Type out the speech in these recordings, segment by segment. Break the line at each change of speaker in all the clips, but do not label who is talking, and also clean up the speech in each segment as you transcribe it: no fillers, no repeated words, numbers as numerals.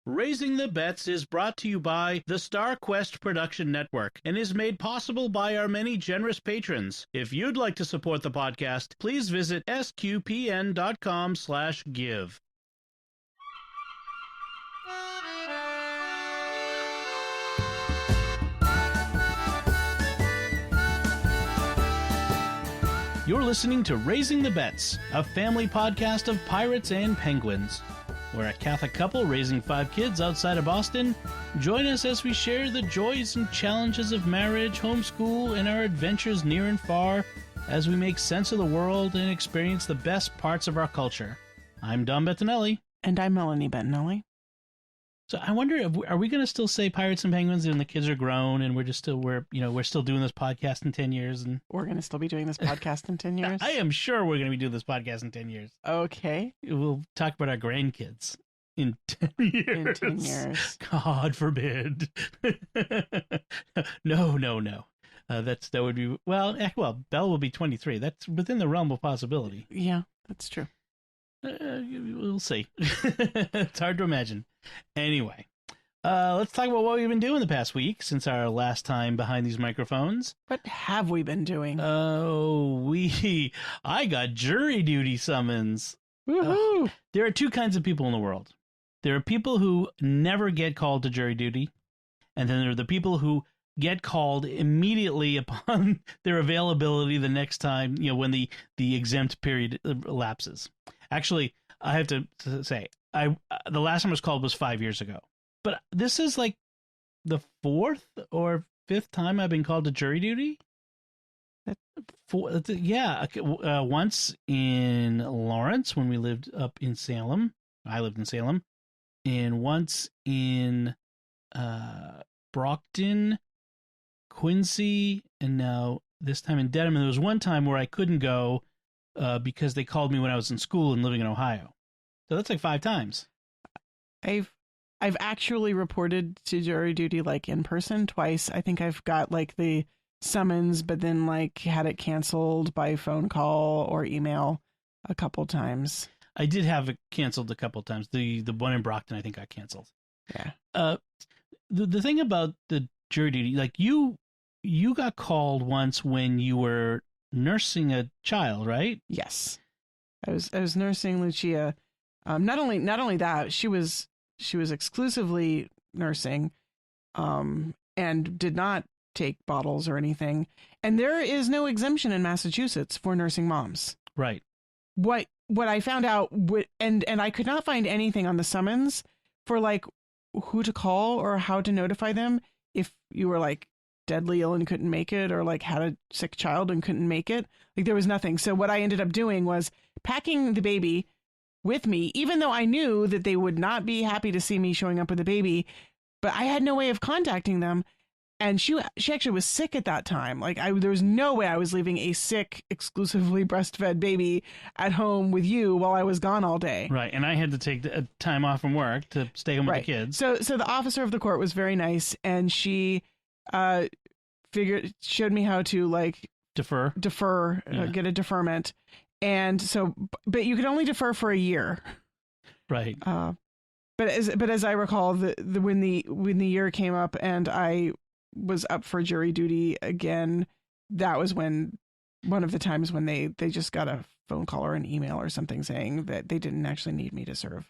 Raising the Bets is brought to you by the Star Quest Production Network and is made possible by our many generous patrons. If you'd like to support the podcast, please visit sqpn.com/give. You're listening to Raising the Bets, a family podcast of pirates and penguins. We're a Catholic couple raising 5 kids outside of Boston. Join us as we share the joys and challenges of marriage, homeschool, and our adventures near and far as we make sense of the world and experience the best parts of our culture. I'm Don Bettinelli.
And I'm Melanie Bettinelli.
So I wonder, are we going to still say pirates and penguins when the kids are grown and we're still doing this podcast in 10 years? And
we're going to still be doing this podcast in 10 years?
I am sure we're going to be doing this podcast in 10 years.
Okay.
We'll talk about our grandkids in 10 years.
In 10 years.
God forbid. No. That would be, well, Belle will be 23. That's within the realm of possibility.
Yeah, that's true.
We'll see. It's hard to imagine. Anyway, let's talk about what we've been doing the past week since our last time behind these microphones.
What have we been doing?
I got jury duty summons.
Woohoo!
There are 2 kinds of people in the world. There are people who never get called to jury duty, and then there are the people who get called immediately upon their availability the next time, when the exempt period elapses. Actually, I have to say, the last time I was called was 5 years ago. But this is like the 4th or 5th time I've been called to jury duty. Once in Lawrence when we lived up in Salem. I lived in Salem. And once in Brockton, Quincy, and now this time in Dedham. And there was one time where I couldn't go because they called me when I was in school and living in Ohio. So that's like 5 times.
I've actually reported to jury duty like in person twice. I think I've got like the summons, but then like had it canceled by phone call or email a couple times.
I did have it canceled a couple times. The one in Brockton I think got canceled.
Yeah.
The thing about the jury duty, like you got called once when you were nursing a child, right?
Yes. I was nursing Lucia. Not only that, she was exclusively nursing, and did not take bottles or anything. And there is no exemption in Massachusetts for nursing moms.
Right.
What I found out, and I could not find anything on the summons for like who to call or how to notify them if you were like deadly ill and couldn't make it, or like had a sick child and couldn't make it. Like there was nothing. So what I ended up doing was packing the baby with me, even though I knew that they would not be happy to see me showing up with the baby, but I had no way of contacting them. And she actually was sick at that time. Like there was no way I was leaving a sick, exclusively breastfed baby at home with you while I was gone all day.
Right. And I had to take time off from work to stay home with the kids.
So the officer of the court was very nice, and she showed me how to like defer, get a deferment. And so, but you could only defer for a year.
Right.
But as I recall, when the year came up and I was up for jury duty again, that was when one of the times when they just got a phone call or an email or something saying that they didn't actually need me to serve.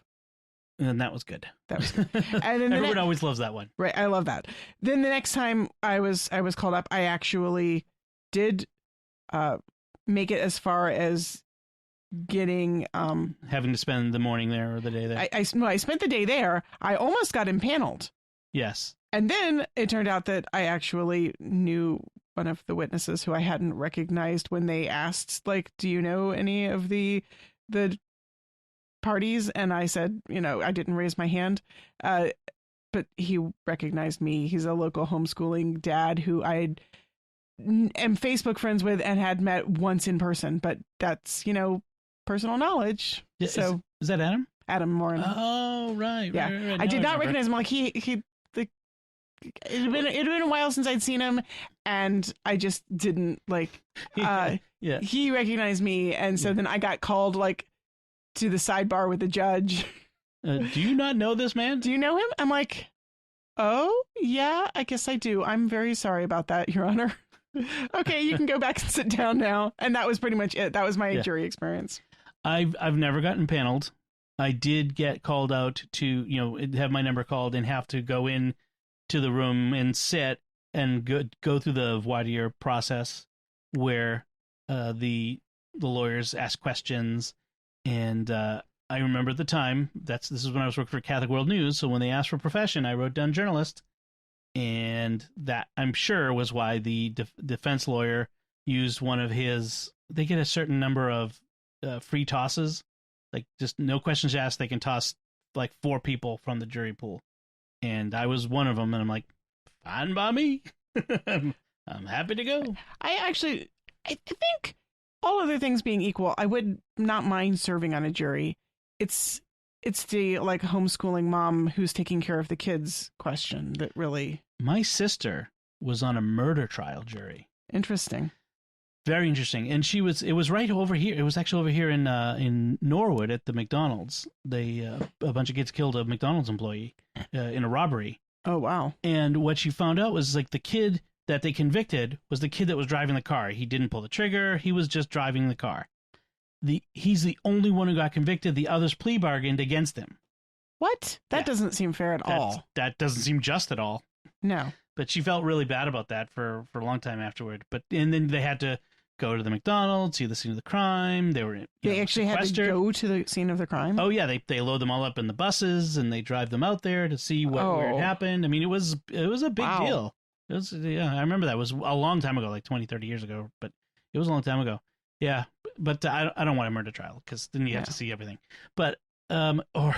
And that was good.
That was good. And then
everyone always loves that one.
Right. I love that. Then the next time I was called up, I actually did make it as far as getting
having to spend the morning there or the day there.
I spent the day there. I almost got impaneled.
Yes.
And then it turned out that I actually knew one of the witnesses who I hadn't recognized when they asked, like, do you know any of the parties? And I said, I didn't raise my hand. But he recognized me. He's a local homeschooling dad who I am Facebook friends with and had met once in person. But that's, personal knowledge.
Yeah,
so
is that Adam?
Adam Morin.
Oh, right.
Yeah.
Right.
I did not recognize him. Like it had been a while since I'd seen him, and I just didn't
yeah.
He recognized me, and so then I got called like to the sidebar with the judge.
Do you not know this man?
Do you know him? I'm like, oh, yeah, I guess I do. I'm very sorry about that, Your Honor. Okay, you can go back and sit down now. And that was pretty much it. That was my jury experience.
I've never gotten paneled. I did get called out to, have my number called and have to go in to the room and sit and go through the voir dire process where the lawyers ask questions. And I remember at the time, this is when I was working for Catholic World News, so when they asked for profession, I wrote down journalist, and that, I'm sure, was why the defense lawyer used one of his, they get a certain number of free tosses, like just no questions asked, they can toss like 4 people from the jury pool, and I was one of them, and I'm like, fine by me. I'm happy to go. I
think all other things being equal, I would not mind serving on a jury. It's the like homeschooling mom who's taking care of the kids question that really.
My sister was on a murder trial jury.
Interesting.
Very interesting. And it was right over here. It was actually over here in Norwood at the McDonald's. A bunch of kids killed a McDonald's employee in a robbery.
Oh, wow.
And what she found out was like the kid that they convicted was the kid that was driving the car. He didn't pull the trigger. He was just driving the car. He's the only one who got convicted. The others plea bargained against him.
What? That doesn't seem fair at all.
That doesn't seem just at all.
No.
But she felt really bad about that for a long time afterward. And then they had to go to the McDonald's, see the scene of the crime. They
actually had to go to the scene of the crime?
Oh, yeah. They load them all up in the buses, and they drive them out there to see where it happened. I mean, it was a big deal. It was, I remember that. It was a long time ago, like 20, 30 years ago, but it was a long time ago. Yeah, but I don't want a murder trial because then you have to see everything. But or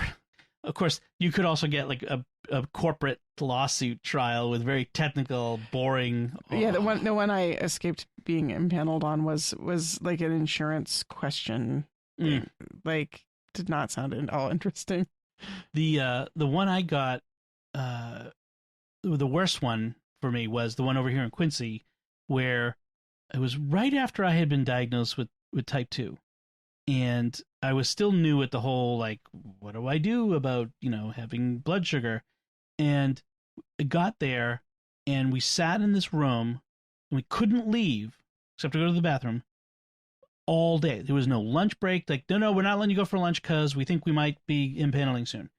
of course you could also get like a corporate lawsuit trial with very technical, boring.
Yeah, the one I escaped being impaneled on was like an insurance question. Like, did not sound at all interesting.
The one I got, the worst one for me was the one over here in Quincy, where it was right after I had been diagnosed with type 2. And I was still new at the whole, like, what do I do about, having blood sugar? And I got there, and we sat in this room, and we couldn't leave, except to go to the bathroom, all day. There was no lunch break. Like, no, we're not letting you go for lunch because we think we might be impaneling soon.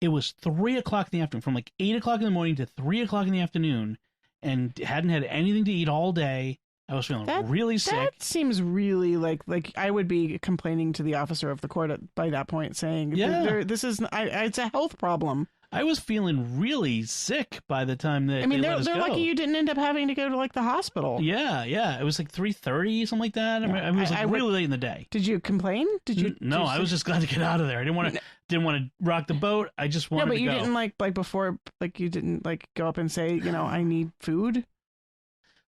It was 3 o'clock in the afternoon, from like 8 o'clock in the morning to 3 o'clock in the afternoon, and hadn't had anything to eat all day. I was feeling really sick.
That seems really like I would be complaining to the officer of the court by that point, saying, this is it's a health problem.
I was feeling really sick by the time that
they're lucky you didn't end up having to go to like the hospital.
Yeah. It was like 3:30, something like that. Yeah. I mean, it was really late in the day.
Did you complain?
No, I was just glad to get out of there. I didn't want to rock the boat. I just wanted to go.
No, but you didn't like before, like you didn't like go up and say, I need food.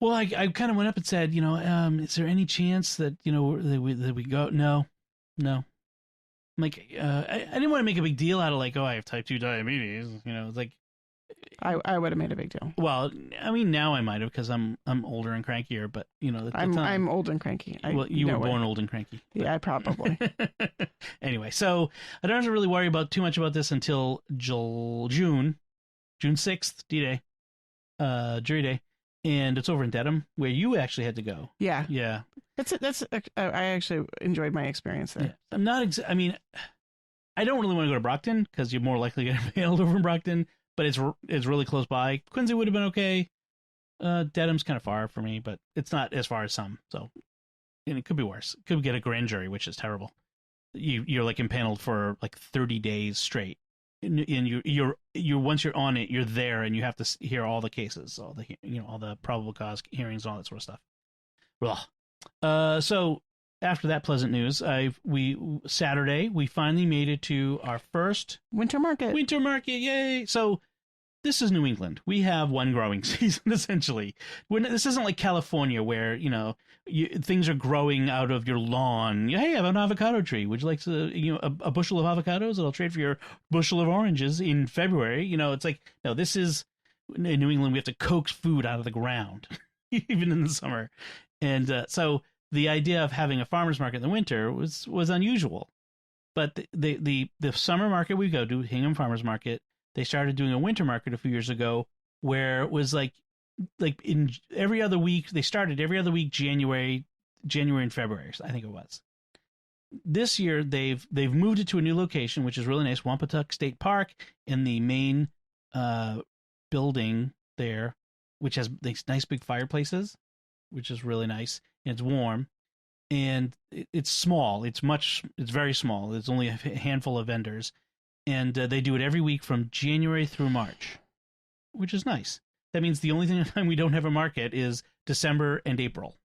Well, I kind of went up and said, is there any chance that, that we go? No. I'm like, I didn't want to make a big deal out of like, I have type 2 diabetes. It's like,
I would have made a big deal.
Well, I mean, now I might have because I'm older and crankier, but
I'm old and cranky.
You were born old and cranky. But.
Yeah, probably.
Anyway, so I don't have to really worry too much about this until June 6th, D-Day, jury day. And it's over in Dedham, where you actually had to go.
Yeah.
Yeah.
That's. I actually enjoyed my experience there. Yeah.
I'm not. I mean, I don't really want to go to Brockton because you're more likely to get impaled over in Brockton. But it's really close by. Quincy would have been okay. Dedham's kind of far for me, but it's not as far as some. So, and it could be worse. Could get a grand jury, which is terrible. You're like impaneled for like 30 days straight. And you're once you're on it, you're there, and you have to hear all the cases, all the probable cause hearings, all that sort of stuff. Well, so after that pleasant news, Saturday we finally made it to our first
winter market.
Yay! So this is New England. We have one growing season essentially. This isn't like California where things are growing out of your lawn. Hey, I have an avocado tree. Would you like to, a bushel of avocados that I'll trade for your bushel of oranges in February? It's like, no, this is in New England. We have to coax food out of the ground, even in the summer. And so the idea of having a farmer's market in the winter was unusual. But the summer market we go to, Hingham Farmers Market, they started doing a winter market a few years ago where it was like in every other week. They started every other week, January and February, I think it was. This year they've moved it to a new location, which is really nice, Wampatuck State Park, in the main building there, which has these nice big fireplaces, which is really nice. And it's warm, and it's small. It's very small. There's only a handful of vendors, and they do it every week from January through March, which is nice. That means the only time we don't have a market is December and April,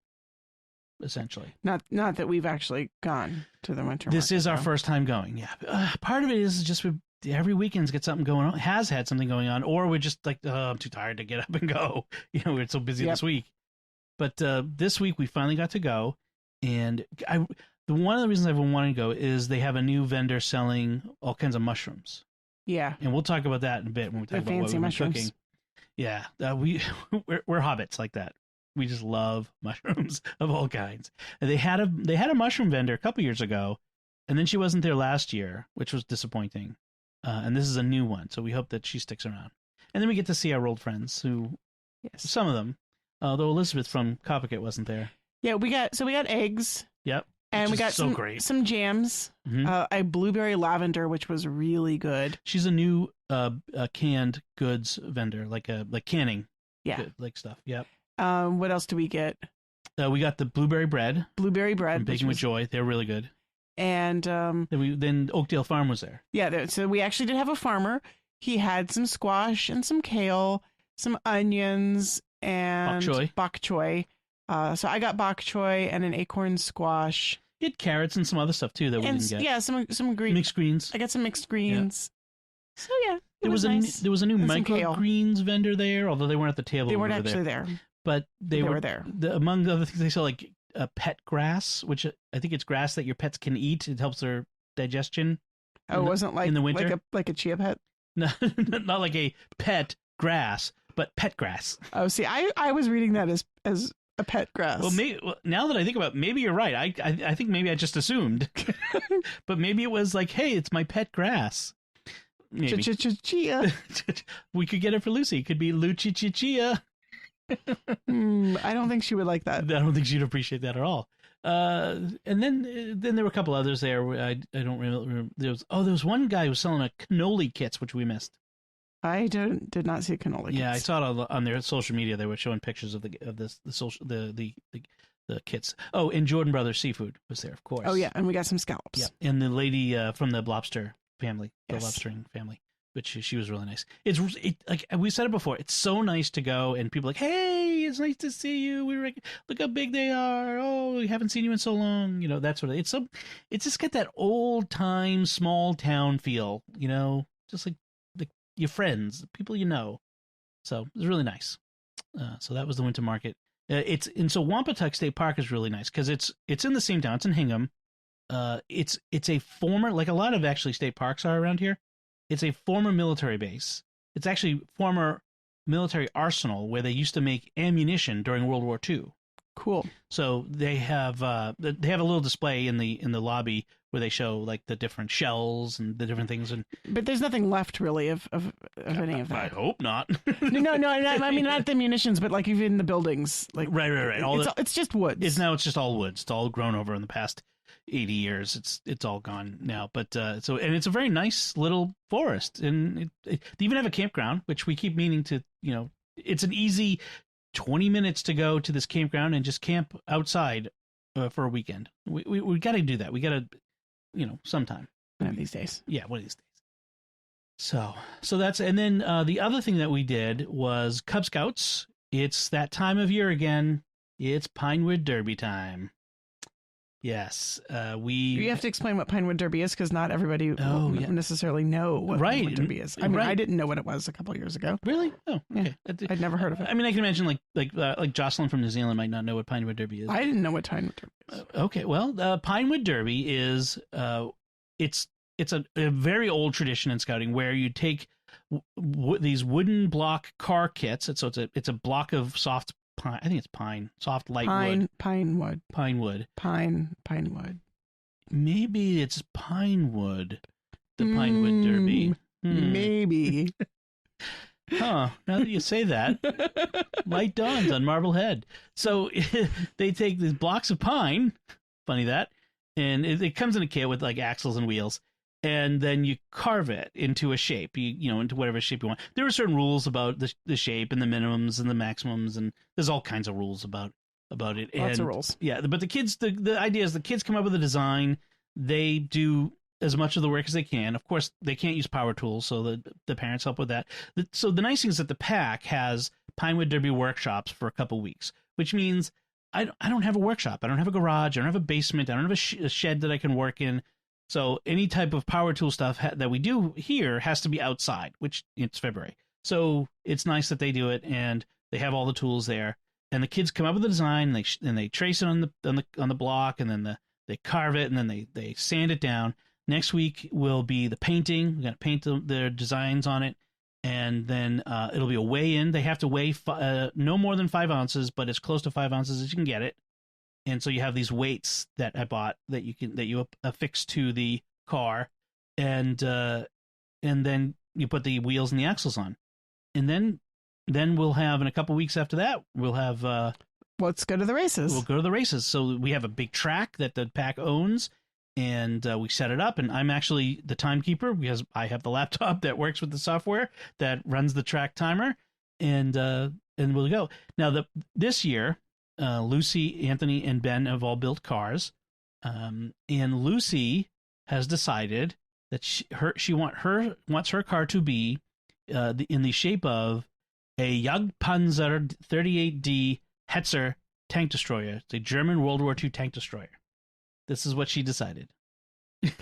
essentially.
Not that we've actually gone to the winter market.
This is our first time going, yeah. Part of it is just every weekend's get something going on, has had something going on, or we're just like, I'm too tired to get up and go. We're so busy this week. But this week we finally got to go, and one of the reasons I've been wanting to go is they have a new vendor selling all kinds of mushrooms. Yeah. And we'll talk about that in a bit when we talk about what we've been cooking. Yeah, we're hobbits like that. We just love mushrooms of all kinds. And they had a mushroom vendor a couple years ago, and then she wasn't there last year, which was disappointing. And this is a new one, so we hope that she sticks around. And then we get to see our old friends, some of them, although Elizabeth from Coppicat wasn't there. Yeah, we got eggs. Yep. And we got some jams. Mm-hmm. A blueberry lavender, which was really good. She's a new canned goods vendor, like canning. Yeah. Like stuff. Yep. What else do we get? We got the blueberry bread. From Baking with Joy. They're really good. And then Oakdale Farm was there. Yeah, so we actually did have a farmer. He had some squash and some kale, some onions, and bok choy. So I got bok choy and an acorn squash. You had carrots and some other stuff too that we didn't get. Yeah, some green mixed greens. I got some mixed greens. Yeah. So yeah, there was nice. There was a new microgreens vendor there, although they weren't at the table. They weren't actually there. But they were there. Among other things, they sell like pet grass, which I think it's grass that your pets can eat. It helps their digestion. Oh, it wasn't like in the winter, like a chia pet. No, not like a pet grass, but pet grass. Oh, see, I was reading that as a pet grass. Well, now that I think about it, maybe you're right. I think maybe I just assumed, but maybe it was like, hey, it's my pet grass. Maybe. Chia. We could get it for Lucy. It could be Luchi Chia. I don't think she would like that. I don't think she'd appreciate that at all. And then there were a couple others there. I don't remember. There was one guy who was selling a cannoli kits, which we missed. I did not see cannoli kits. Yeah, I saw it on their social media. They were showing pictures of the kits. Oh, and Jordan Brothers Seafood was there, of course. Oh yeah, and we got some scallops. Yeah, and the lady from the lobster family, the lobstering family. Which she was really nice. It's like we said it before. It's so nice to go, and people are like, "Hey, it's nice to see you. Look how big they are. Oh, we haven't seen you in so long." That sort of. It's just got that old time small town feel. Just like your friends, people you know. So it was really nice. So that was the winter market. So Wampatuck State Park is really nice because it's in the same town. It's in Hingham. It's a former, like a lot of actually state parks are around here. It's a former military base. It's actually former military arsenal where they used to make ammunition during World War II. Cool. So they have a little display in the lobby where they show like the different shells and the different things. But there's nothing left really of any of that. I hope not. No. I mean not the munitions, but like even the buildings. Like right. It's just woods. It's just all woods. It's all grown over in the past 80 years. It's all gone now, but and it's a very nice little forest, and they even have a campground, which we keep meaning to. It's an easy 20 minutes to go to this campground and just camp outside for a weekend. We got to do that. We got to, sometime one of these days. Yeah, one of these days. So that's, and then the other thing that we did was Cub Scouts. It's that time of year again. It's Pinewood Derby time. Yes, You have to explain what Pinewood Derby is because not everybody will necessarily know what Pinewood Derby is. I mean, I didn't know what it was a couple of years ago. Really? Oh, okay. Yeah, I'd never heard of it. I mean, I can imagine like Jocelyn from New Zealand might not know what Pinewood Derby is. I didn't know what Pinewood Derby is. Okay, well, Pinewood Derby is it's a very old tradition in scouting where you take these wooden block car kits. It's a block of soft. I think it's pine, soft light wood. Pinewood. Maybe it's Pinewood, the Pinewood Derby.
Maybe.
Huh, now that you say that, light dawns on Marblehead. So they take these blocks of pine, funny that, and it comes in a kit with like axles and wheels, and then you carve it into a shape, into whatever shape you want. There are certain rules about the shape and the minimums and the maximums, and there's all kinds of rules about it.
Lots of rules.
Yeah, but the kids, the idea is the kids come up with a design, they do as much of the work as they can. Of course, they can't use power tools, so the parents help with that. So the nice thing is that the pack has Pinewood Derby workshops for a couple weeks, which means I don't have a workshop. I don't have a garage. I don't have a basement. I don't have a shed that I can work in. So any type of power tool stuff that we do here has to be outside, which it's February. So it's nice that they do it, and they have all the tools there. And the kids come up with the design, and they trace it on the block, and then they carve it, and then they sand it down. Next week will be the painting. We're going to paint their designs on it, and then it'll be a weigh-in. They have to weigh no more than 5 ounces, but as close to 5 ounces as you can get it. And so you have these weights that I bought that you affix to the car, and then you put the wheels and the axles on, and then we'll have in a couple weeks after that we'll have
let's go to the races.
We'll go to the races. So we have a big track that the pack owns. And we set it up, and I'm actually the timekeeper because I have the laptop that works with the software that runs the track timer, and we'll go. Now, this year, Lucy, Anthony, and Ben have all built cars, and Lucy has decided that she wants her car to be in the shape of a Jagdpanzer 38D Hetzer tank destroyer. It's a German World War II tank destroyer. This is what she decided.
It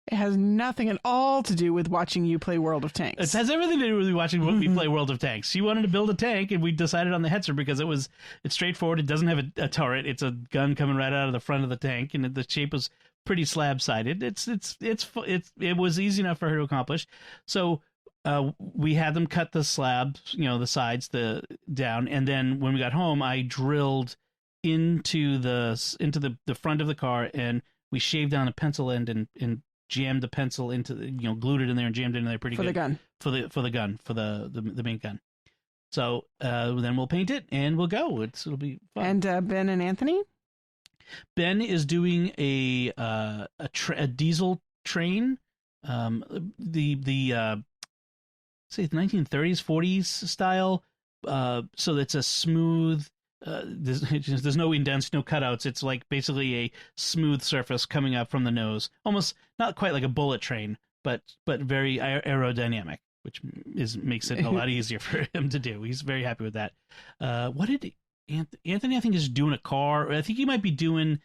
has nothing at all to do with watching you play World of Tanks.
It has everything to do with watching me play World of Tanks. She wanted to build a tank, and we decided on the Hetzer because it's straightforward. It doesn't have a turret. It's a gun coming right out of the front of the tank, and the shape was pretty slab-sided. It was easy enough for her to accomplish. So we had them cut the slabs, the sides, down, and then when we got home, I drilled into the front of the car, and we shaved down a pencil end and jammed the pencil into glued it in there and jammed it in there pretty good
for the gun
for the main gun. So then we'll paint it and we'll go. It'll be fun.
And Ben and Anthony.
Ben is doing a diesel train, say 1930s 40s style. So it's a smooth. There's no indents, no cutouts. It's like basically a smooth surface coming up from the nose, almost not quite like a bullet train, but very aerodynamic, which makes it a lot easier for him to do. He's very happy with that. What did Anthony? I think is doing a car. I think he might be doing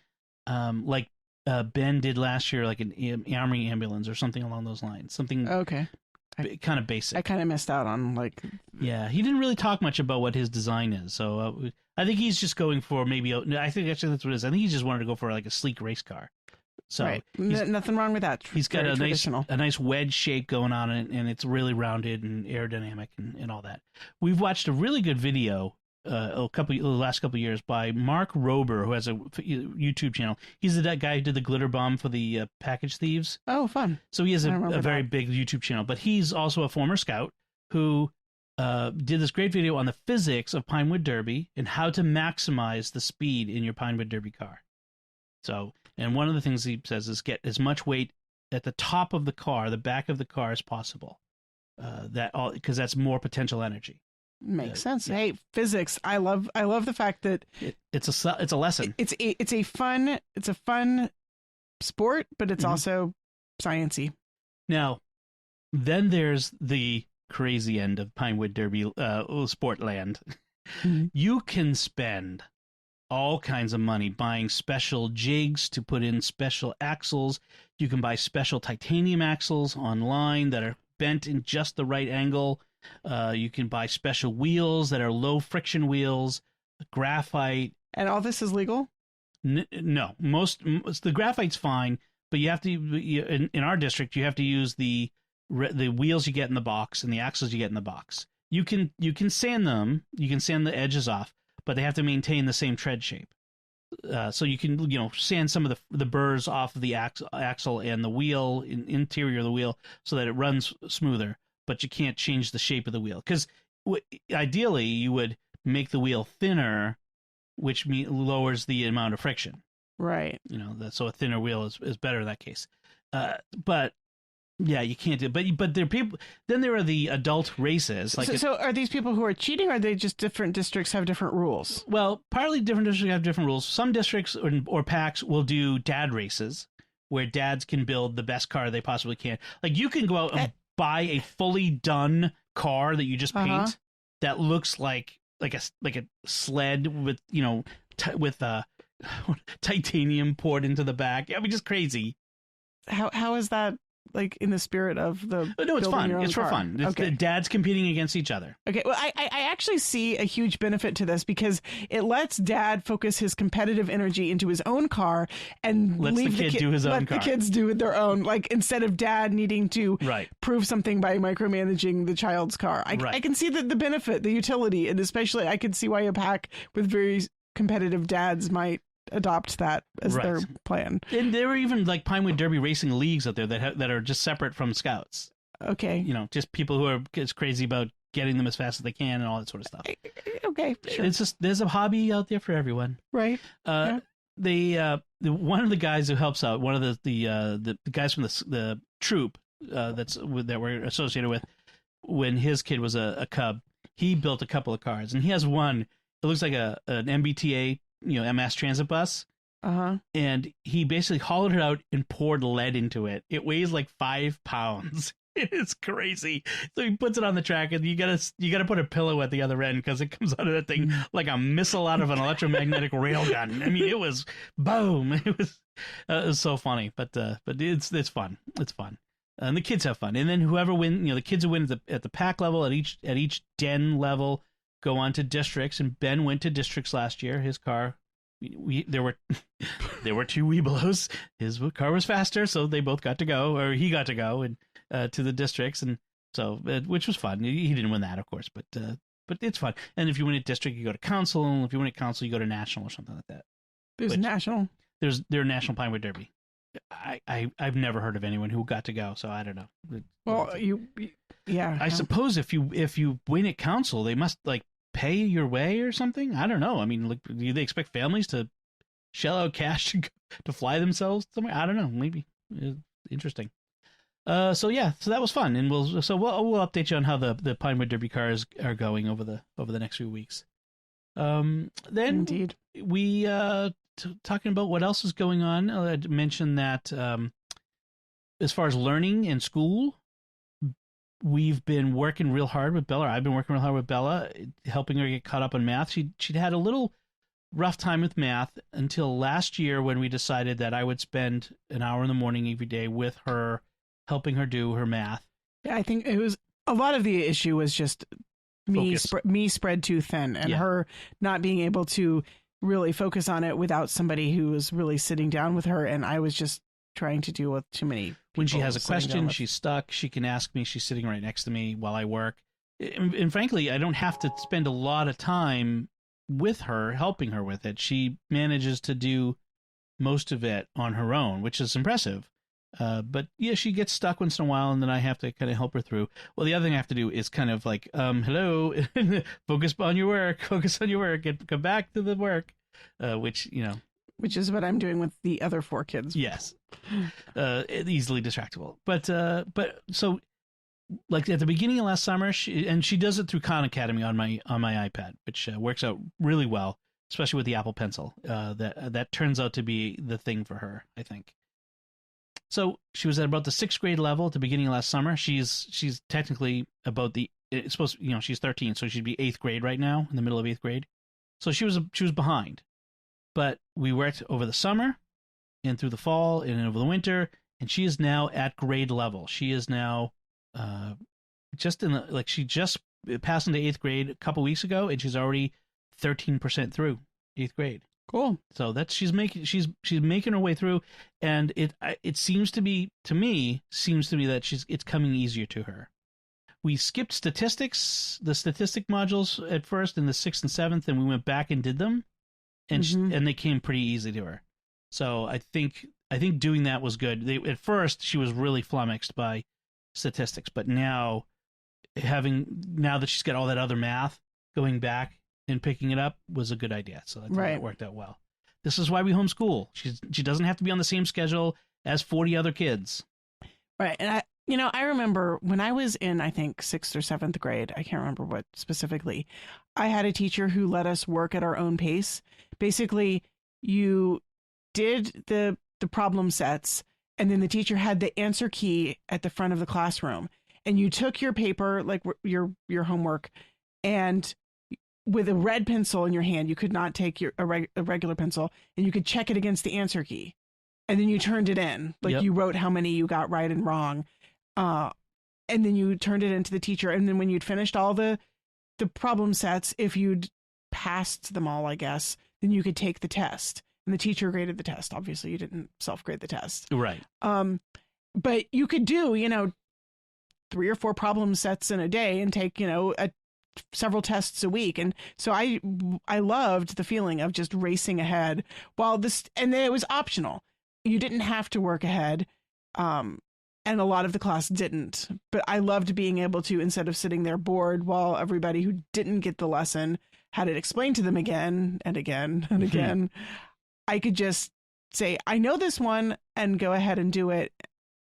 like Ben did last year, like an army ambulance or something along those lines. Something
okay.
Kind of basic.
I kind of missed out on like.
Yeah, he didn't really talk much about what his design is, so I think he's just going for maybe. I think actually that's what it is. I think he just wanted to go for like a sleek race car. So
right. Nothing wrong with that.
He's got a nice wedge shape going on it, and it's really rounded and aerodynamic and all that. We've watched a really good video the last couple of years by Mark Rober, who has a YouTube channel. He's the guy who did the glitter bomb for the package thieves.
Oh, fun.
So he has a very big YouTube channel, but he's also a former scout who did this great video on the physics of Pinewood Derby and how to maximize the speed in your Pinewood Derby car. So, and one of the things he says is get as much weight at the top of the car, the back of the car, as possible. Because that's more potential energy.
Makes sense. Yeah. Hey, physics. I love the fact that
it's a lesson.
It's a fun sport, but it's also sciencey.
Now, then there's the crazy end of Pinewood Derby Sportland. You can spend all kinds of money buying special jigs to put in special axles. You can buy special titanium axles online that are bent in just the right angle. You can buy special wheels that are low friction wheels, graphite.
And all this is legal?
No, the graphite's fine, but you have to. In our district, you have to use the wheels you get in the box and the axles you get in the box. You can sand them. You can sand the edges off, but they have to maintain the same tread shape. So you can, sand some of the burrs off of the axle and the wheel, interior of the wheel, so that it runs smoother. But you can't change the shape of the wheel, because ideally you would make the wheel thinner, which lowers the amount of friction.
Right.
So a thinner wheel is better in that case. But yeah, you can't do it. But there are people. Then there are the adult races.
So are these people who are cheating, or are they just different districts have different rules?
Well, partly different districts have different rules. Some districts or packs will do dad races, where dads can build the best car they possibly can. Like, you can go out and buy a fully done car that you just paint that looks like a sled with with titanium poured into the back. I mean, just crazy.
How is that, like, in the spirit of the?
No, it's fun. It's for
car?
fun. It's the dads competing against each other.
Okay, well, I actually see a huge benefit to this, because it lets dad focus his competitive energy into his own car and
lets
leave
the kid do his own car.
Let the kids do their own, like, instead of dad needing to prove something by micromanaging the child's car. I can see the benefit, the utility, and especially I can see why a pack with very competitive dads might adopt that as their plan.
And there are even like Pinewood Derby racing leagues out there that are just separate from scouts.
Okay.
Just people who are just crazy about getting them as fast as they can and all that sort of stuff.
Okay, sure.
It's just, there's a hobby out there for everyone.
Right.
One of the guys who helps out, one of the guys from the troop that we're associated with, when his kid was a cub, he built a couple of cars, and he has one. It looks like an MBTA, mass transit bus. And he basically hollowed it out and poured lead into it. It weighs like 5 pounds. It is crazy. So he puts it on the track, and you gotta put a pillow at the other end, because it comes out of that thing like a missile out of an electromagnetic railgun. I mean, it was boom. It was so funny, but it's fun. It's fun. And the kids have fun. And then whoever win, the kids who win at the pack level, at each den level, go on to districts. And Ben went to districts last year. His car, there were 2 Webelos. His car was faster, so they both got to go, or he got to go and to the districts, and so which was fun. He didn't win that, of course, but it's fun. And if you win a district, you go to council. And if you win a council, you go to national or something like that.
There's national.
There's National Pinewood Derby. I've never heard of anyone who got to go, so I don't know.
Well, I
suppose if you win at council, they must like pay your way or something. I don't know. I mean, like, do they expect families to shell out cash to fly themselves somewhere? I don't know. Maybe. Interesting. So that was fun, and we'll update you on how the Pinewood Derby cars are going over the next few weeks. Then
indeed,
we talking about what else is going on. I mentioned that as far as learning in school, we've been working real hard with Bella. I've been working real hard with Bella, helping her get caught up on math. She'd had a little rough time with math until last year, when we decided that I would spend an hour in the morning every day with her, helping her do her math.
Yeah, I think it was a lot of the issue was just me spread too thin, and her not being able to really focus on it without somebody who was really sitting down with her, and I was just trying to deal with too many.
When she has a question, she's stuck. She can ask me. She's sitting right next to me while I work. And frankly, I don't have to spend a lot of time with her, helping her with it. She manages to do most of it on her own, which is impressive. But yeah, she gets stuck once in a while, and then I have to kind of help her through. Well, the other thing I have to do is kind of like, hello, focus on your work, and come back to the work, which
is what I'm doing with the other 4 kids.
Yes. Easily distractible. But so, like, at the beginning of last summer, she does it through Khan Academy on my iPad, which works out really well, especially with the Apple Pencil. That turns out to be the thing for her, I think. So she was at about the 6th grade level at the beginning of last summer. She's technically about it's supposed to, she's 13, so she'd be 8th grade right now, in the middle of 8th grade. So she was behind. But we worked over the summer and through the fall and over the winter, and she is now at grade level. She is now she just passed into 8th grade a couple weeks ago, and she's already 13% through 8th grade.
Cool.
So that's she's making her way through, and it seems to me that it's coming easier to her. We skipped the statistic modules at first in the 6th and 7th, and we went back and did them. and
Mhm.
and they came pretty easy to her. So I think doing that was good. At first she was really flummoxed by statistics, but now that she's got all that other math, going back and picking it up was a good idea. So I think that worked out well. This is why we homeschool. She doesn't have to be on the same schedule as 40 other kids.
Right. And I remember when I was in, I think, 6th or 7th grade, I can't remember what specifically, I had a teacher who let us work at our own pace. Basically, you did the problem sets, and then the teacher had the answer key at the front of the classroom. And you took your paper, like your homework, and with a red pencil in your hand, you could not take a regular pencil, and you could check it against the answer key. And then you turned it in, like you wrote how many you got right and wrong. And then you turned it into the teacher. And then when you'd finished all the problem sets, if you'd passed them all, I guess, then you could take the test. And the teacher graded the test. Obviously, you didn't self-grade the test.
Right.
But you could do, 3 or 4 problem sets in a day and take, several tests a week. And so I loved the feeling of just racing ahead and then it was optional. You didn't have to work ahead. And a lot of the class didn't, but I loved being able to, instead of sitting there bored while everybody who didn't get the lesson had it explained to them again and again and again, I could just say, I know this one, and go ahead and do it.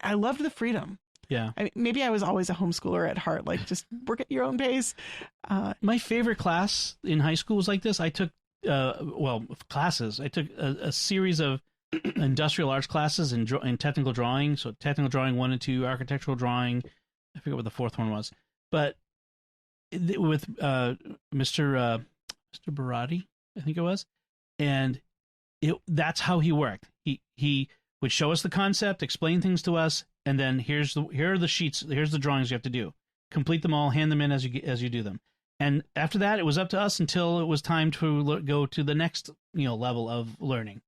I loved the freedom.
Yeah.
Maybe I was always a homeschooler at heart, like just work at your own pace.
My favorite class in high school was like this. I took, classes. I took a series of industrial arts classes in technical drawing. So technical drawing 1 and 2, architectural drawing. I forget what the 4th one was. But with Mr. Barati, I think it was. And that's how he worked. He would show us the concept, explain things to us, and then here are the sheets, here's the drawings you have to do. Complete them all, hand them in as you do them. And after that, it was up to us until it was time to go to the next level of learning.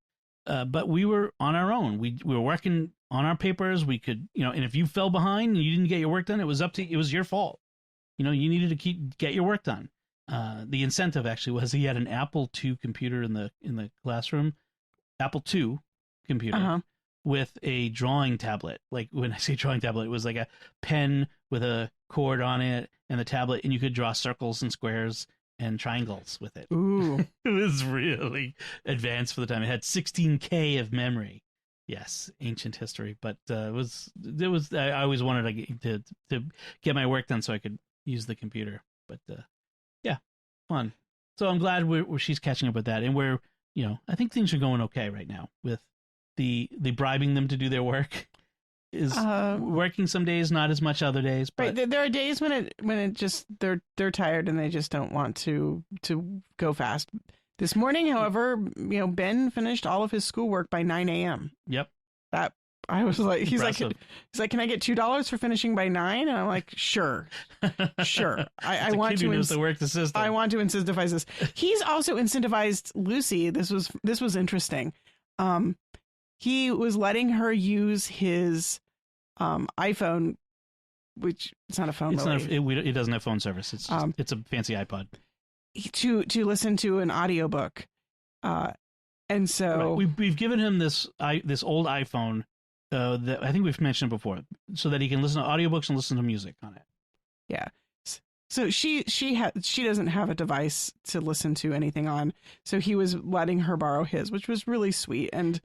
But we were on our own. We were working on our papers. We could, and if you fell behind and you didn't get your work done, it was your fault. You needed to get your work done. The incentive actually was he had an Apple II computer in the classroom, Apple II computer with a drawing tablet. Like when I say drawing tablet, it was like a pen with a cord on it and the tablet, and you could draw circles and squares and triangles with it.
Ooh.
It was really advanced for the time. It had 16K of memory. Yes, ancient history, but it was. I always wanted to get my work done so I could use the computer. But yeah, fun. So I'm glad she's catching up with that, and I think things are going okay right now with the bribing them to do their work. Is working some days, not as much other days. But
right, there are days when it just they're tired and they just don't want to go fast. This morning, however, Ben finished all of his schoolwork by 9 a.m.
Yep.
That I was like, he's
Impressive.
like, can I get $2 for finishing by 9? And I'm like, sure. I want to
work the system.
I want to incentivize this. He's also incentivized Lucy. This was interesting. He was letting her use his iPhone, which it's not a phone.
It's
really.
not. It doesn't have phone service. It's it's a fancy iPod.
To listen to an audiobook. And so
we've given him this old iPhone that I think we've mentioned before, so that he can listen to audiobooks and listen to music on it.
Yeah. So she doesn't have a device to listen to anything on. So he was letting her borrow his, which was really sweet, and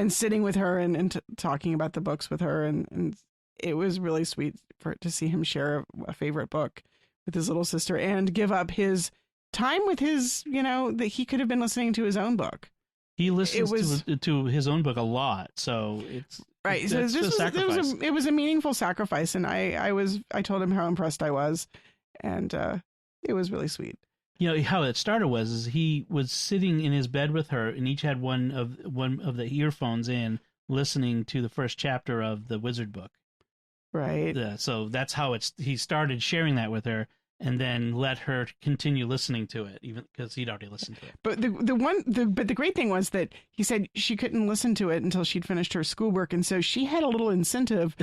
sitting with her and talking about the books with her, and it was really sweet to see him share a favorite book with his little sister and give up his time with his, that he could have been listening to his own book.
He listens to his own book a lot, so it's
right. So it was a meaningful sacrifice, and I told him how impressed I was, and it was really sweet.
How it started was he was sitting in his bed with her, and each had one of the earphones in, listening to the first chapter of the Wizard book.
Right.
So that's how he started sharing that with her. and then let her continue listening to it, even because he'd already listened to it.
But the great thing was that he said she couldn't listen to it until she'd finished her schoolwork, and so she had a little incentive,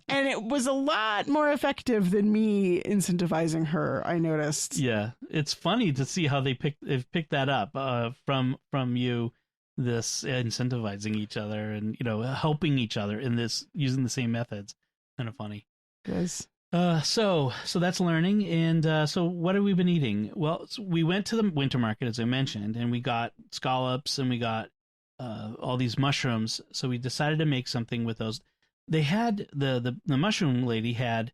and it was a lot more effective than me incentivizing her. I noticed.
Yeah, it's funny to see how they've picked that up from you. This incentivizing each other and helping each other in this using the same methods. Kind of funny.
Yes.
So that's learning. And so what have we been eating? Well, we went to the winter market, as I mentioned, and we got scallops and we got all these mushrooms. So we decided to make something with those. They had the mushroom lady had.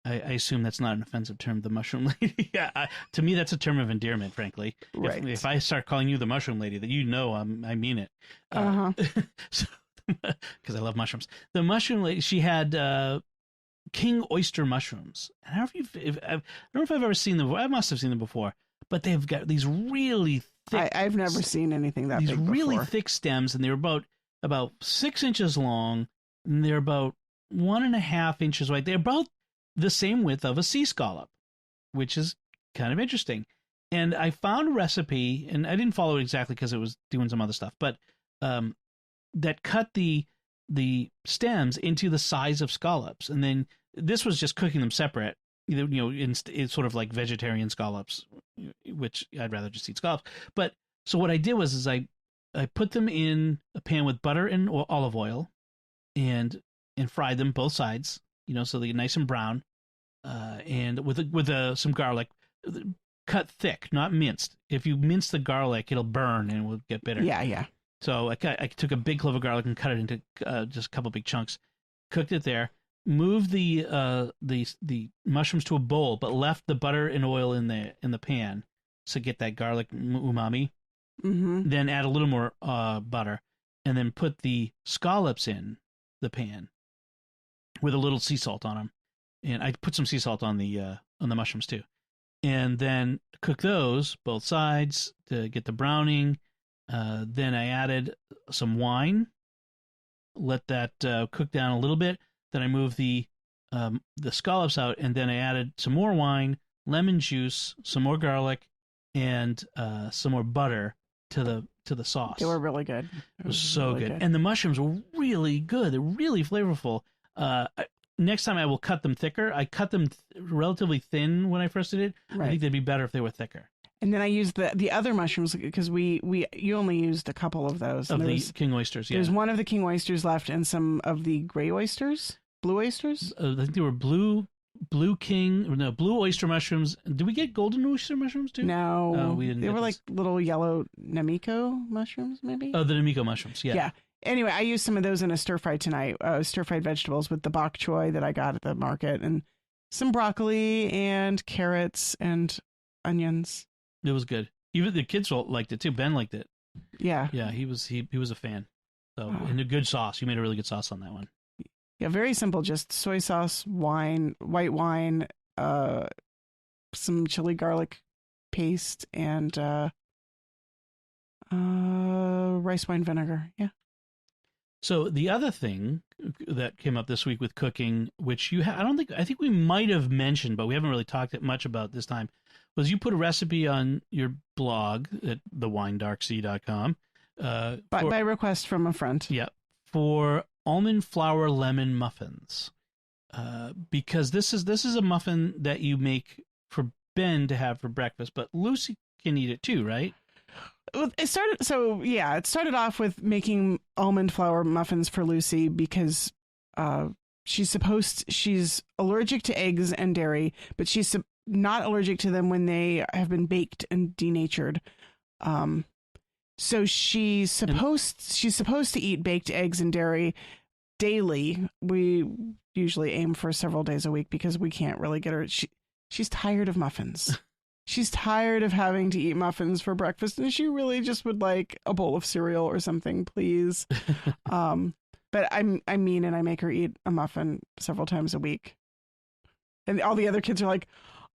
I assume that's not an offensive term, the mushroom lady. Yeah, to me that's a term of endearment, frankly.
Right.
If I start calling you the mushroom lady, that I mean it. Because I love mushrooms. The mushroom lady, she had king oyster mushrooms. And I don't know if I've ever seen them. I must have seen them before, but they've got these really thick.
I've never seen anything that
these
big
really
before.
thick stems, and they're about 6 inches long, and they're about 1.5 inches wide. They're about the same width of a sea scallop, which is kind of interesting. And I found a recipe, and I didn't follow it exactly because it was doing some other stuff, but that cut the stems into the size of scallops, and then this was just cooking them separate. It's sort of like vegetarian scallops, which I'd rather just eat scallops. But so what I did was I put them in a pan with butter and olive oil, and fried them both sides, so they get nice and brown, and with some garlic, cut thick, not minced. If you mince the garlic, it'll burn and it will get bitter.
Yeah.
So I took a big clove of garlic and cut it into just a couple big chunks, cooked it there, moved the mushrooms to a bowl, but left the butter and oil in the pan to get that garlic umami.
Mm-hmm.
Then add a little more butter, and then put the scallops in the pan with a little sea salt on them, and I put some sea salt on the mushrooms too, and then cook those both sides to get the browning. Then I added some wine, let that cook down a little bit. Then I moved the scallops out, and then I added some more wine, lemon juice, some more garlic, and some more butter to the sauce.
They were really good.
It was so
really
good. And the mushrooms were really good. They're really flavorful. Next time I will cut them thicker. I cut them relatively thin when I first did it.
Right.
I think they'd be better if they were thicker.
And then I used the other mushrooms because you only used a couple of those.
Of the king oysters, yeah.
There's one of the king oysters left and some of the gray oysters, blue oysters.
I think they were blue oyster mushrooms. Did we get golden oyster mushrooms too?
No,
we didn't.
They were like little yellow Namiko mushrooms, maybe.
Oh, the Namiko mushrooms, yeah.
Yeah. Anyway, I used some of those in a stir fry tonight. Stir fried vegetables with the bok choy that I got at the market, and some broccoli and carrots and onions.
It was good. Even the kids liked it too. Ben liked it.
Yeah.
Yeah, he was a fan. So and a good sauce. You made a really good sauce on that one.
Yeah, very simple. Just soy sauce, wine, white wine, some chili garlic paste, and rice wine vinegar. Yeah.
So the other thing that came up this week with cooking, which I think we might have mentioned, but we haven't really talked much about this time, was you put a recipe on your blog at thewinedarksea.com.
By request from a friend.
Yeah. For almond flour lemon muffins. Because this is a muffin that you make for Ben to have for breakfast, but Lucy can eat it too, right?
It started off with making almond flour muffins for Lucy because she's allergic to eggs and dairy, but she's not allergic to them when they have been baked and denatured. So she's supposed to eat baked eggs and dairy daily. We usually aim for several days a week because we can't really get her. She's tired of muffins. She's tired of having to eat muffins for breakfast, and she really just would like a bowl of cereal or something, please. But I'm mean, and I make her eat a muffin several times a week. And all the other kids are like,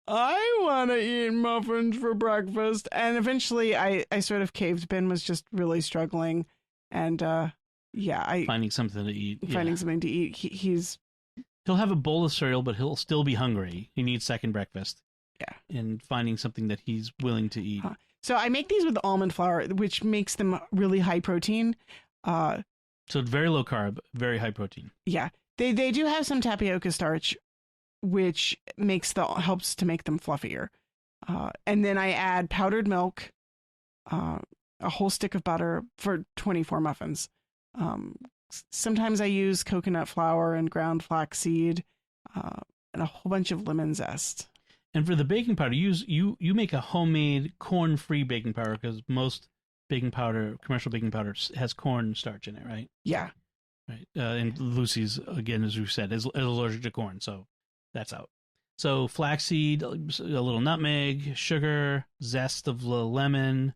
I want to eat muffins for breakfast. And eventually I sort of caved. Ben was just really struggling. And finding
something to eat.
Finding something to eat. He's
He'll have a bowl of cereal, but he'll still be hungry. He needs second breakfast.
Yeah.
And finding something that he's willing to eat.
So I make these with almond flour, which makes them really high protein.
So very low carb, very high protein.
Yeah. They do have some tapioca starch, which helps to make them fluffier. And then I add powdered milk, a whole stick of butter for 24 muffins. Sometimes I use coconut flour and ground flaxseed, and a whole bunch of lemon zest.
And for the baking powder, you make a homemade corn-free baking powder because most baking powder, commercial baking powder, has corn starch in it, right?
Yeah.
Right. And Lucy's, again, as we said, is allergic to corn, so that's out. So flaxseed, a little nutmeg, sugar, zest of lemon,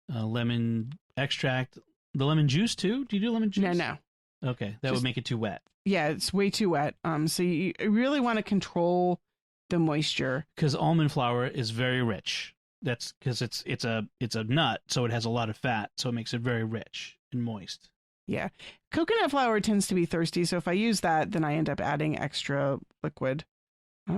lemon extract, the lemon juice too. Do you do lemon juice?
No.
Okay, that would make it too wet.
Yeah, it's way too wet. So you really want to control the moisture
because almond flour is very rich. That's because it's a nut, so it has a lot of fat, so it makes it very rich and moist.
Yeah, coconut flour tends to be thirsty, so if I use that, then I end up adding extra liquid.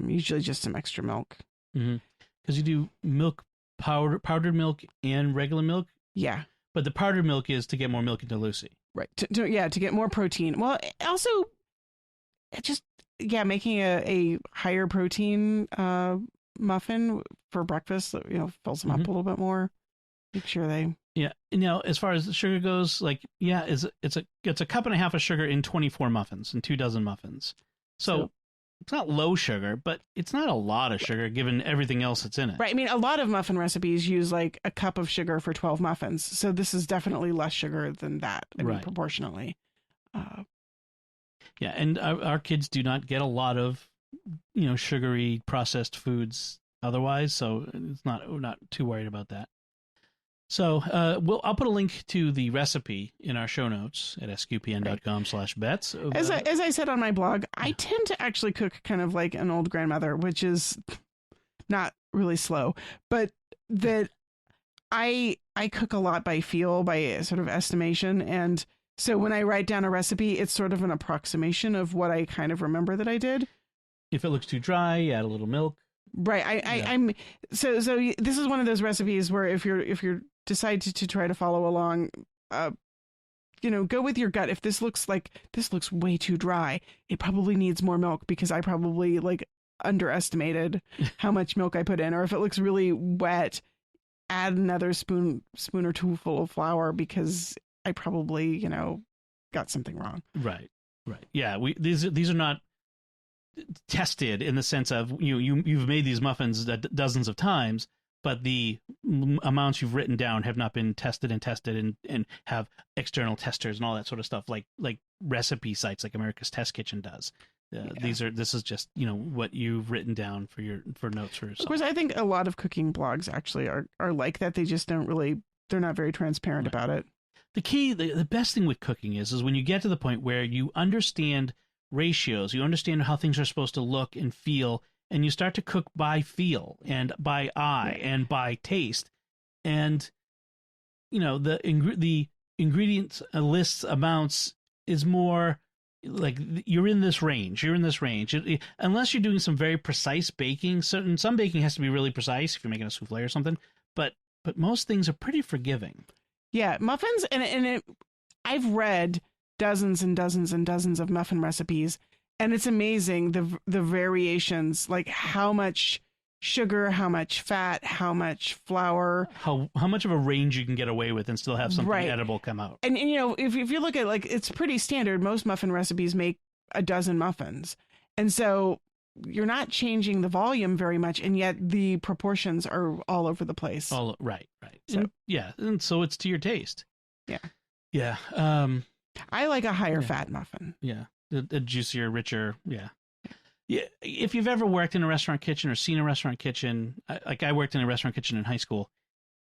Usually just some extra milk.
Because you do milk powdered milk and regular milk.
Yeah,
but the powdered milk is to get more milk into Lucy.
Right. To get more protein. Well, also, making a higher protein muffin for breakfast, fills them up a little bit more. Make sure they.
Yeah. Now, as far as the sugar goes, it's a cup and a half of sugar in 24 muffins and 24 muffins. So it's not low sugar, but it's not a lot of sugar given everything else that's in it.
Right. I mean, a lot of muffin recipes use like a cup of sugar for 12 muffins. So this is definitely less sugar than that. I mean, proportionally.
Yeah. And our kids do not get a lot of, sugary processed foods otherwise. So we're not too worried about that. So I'll put a link to the recipe in our show notes at sqpn.com/bets.
As I said on my blog, I tend to actually cook kind of like an old grandmother, which is not really slow, but that I cook a lot by feel, by sort of estimation. And so when I write down a recipe, it's sort of an approximation of what I kind of remember that I did. If
it looks too dry, add a little milk.
Right. I'm so this is one of those recipes where if you're decide to try to follow along, go with your gut. If this looks way too dry, it probably needs more milk because I probably underestimated how much milk I put in. Or if it looks really wet, add another spoon or two full of flour because I probably, got something wrong.
Right. Yeah. These are not tested in the sense of you've made these muffins dozens of times, but the amounts you've written down have not been tested and have external testers and all that sort of stuff like recipe sites like America's Test Kitchen does. This is just what you've written down for notes for yourself.
Of course, I think a lot of cooking blogs actually are like that. They just they're not very transparent about it.
The key, the best thing with cooking is when you get to the point where you understand ratios, you understand how things are supposed to look and feel, and you start to cook by feel and by eye and by taste, and the ingredients lists amounts is more like you're in this range. Unless you're doing some very precise baking. Some baking has to be really precise if you're making a souffle or something, but most things are pretty forgiving.
Yeah, muffins, and I've read dozens and dozens and dozens of muffin recipes, and it's amazing the variations, like how much sugar, how much fat, how much flour,
how much of a range you can get away with and still have something edible come out.
And if you look at it's pretty standard. Most muffin recipes make a dozen muffins, and so you're not changing the volume very much, and yet the proportions are all over the place.
Right. So, and so it's to your taste. Yeah.
I like a higher fat muffin.
Yeah. A juicier, richer. Yeah. If you've ever worked in a restaurant kitchen or seen a restaurant kitchen, I worked in a restaurant kitchen in high school,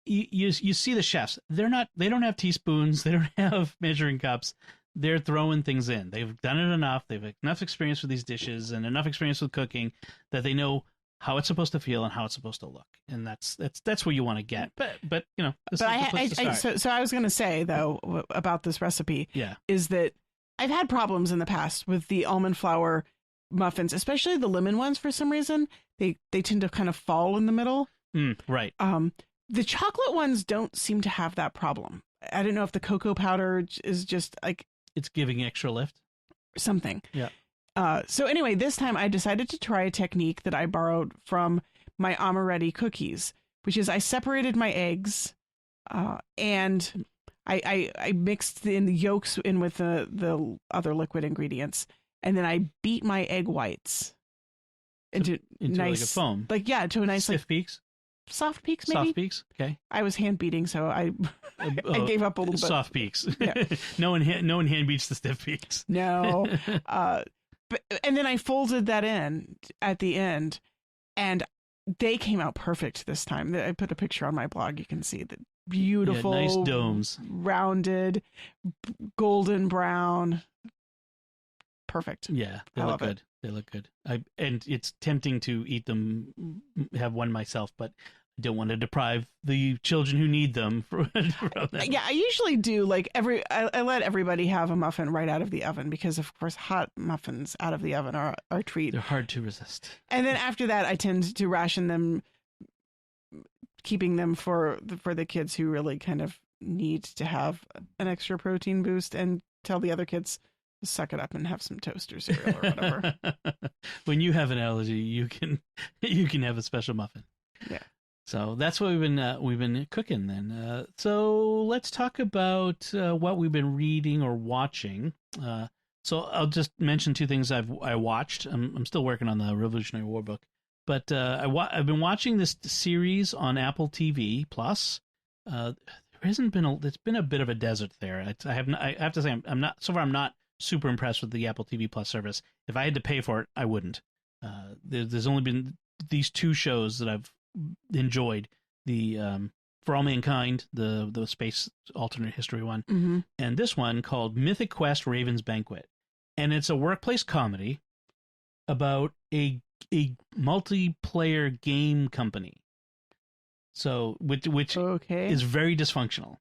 you see the chefs. They don't have teaspoons. They don't have measuring cups. They're throwing things in. They've done it enough. They've enough experience with these dishes and enough experience with cooking that they know how it's supposed to feel and how it's supposed to look. And that's where you want to get. But this is the place to start.
So I was going to say though about this recipe is that I've had problems in the past with the almond flour muffins, especially the lemon ones. For some reason, they tend to kind of fall in the middle.
Right.
The chocolate ones don't seem to have that problem. I don't know if the cocoa powder is just like
it's giving extra lift.
Something.
Yeah.
So anyway, this time I decided to try a technique that I borrowed from my amaretti cookies, which is I separated my eggs, and I mixed the yolks in with the other liquid ingredients, and then I beat my egg whites into nice,
like a foam,
to a nice
stiff peaks.
Soft peaks, maybe.
Soft peaks. Okay.
I was hand beating, so I gave up a little bit.
Soft peaks.
Yeah.
No one hand beats the stiff peaks.
No. And then I folded that in at the end, and they came out perfect this time. I put a picture on my blog. You can see the beautiful,
nice domes,
rounded, golden brown. Perfect.
Yeah, they look good. They look good. And it's tempting to eat them, have one myself, but I don't want to deprive the children who need them from them.
Yeah, I usually do. Like I let everybody have a muffin right out of the oven because, of course, hot muffins out of the oven are a treat.
They're hard to resist.
And then after that, I tend to ration them, keeping them for the kids who really kind of need to have an extra protein boost, and tell the other kids, suck it up and have some toast or cereal or whatever.
When you have an allergy, you can have a special muffin.
Yeah.
So that's what we've been cooking then. So let's talk about what we've been reading or watching. So I'll just mention two things I watched. I'm still working on the Revolutionary War book, but I've been watching this series on Apple TV Plus. There hasn't been it's been a bit of a desert there. I have to say I'm not super impressed with the Apple TV Plus service. If I had to pay for it, I wouldn't. There's only been these two shows that I've enjoyed: the For All Mankind, the space alternate history one, and this one called Mythic Quest: Raven's Banquet, and it's a workplace comedy about a multiplayer game company. So which is very dysfunctional.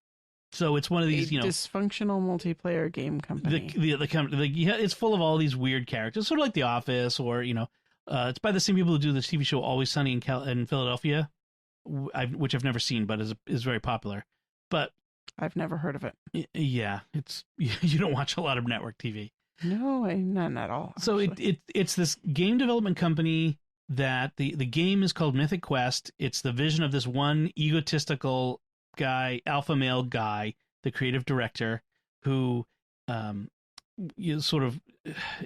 So it's one of these,
dysfunctional multiplayer game company.
The company, it's full of all these weird characters, sort of like The Office, or it's by the same people who do the TV show Always Sunny in Philadelphia, which I've never seen, but is very popular. But
I've never heard of it.
Yeah, it's you don't watch a lot of network TV.
No, none at all.
So it's this game development company that the game is called Mythic Quest. It's the vision of this one egotistical guy, alpha male guy, the creative director, who sort of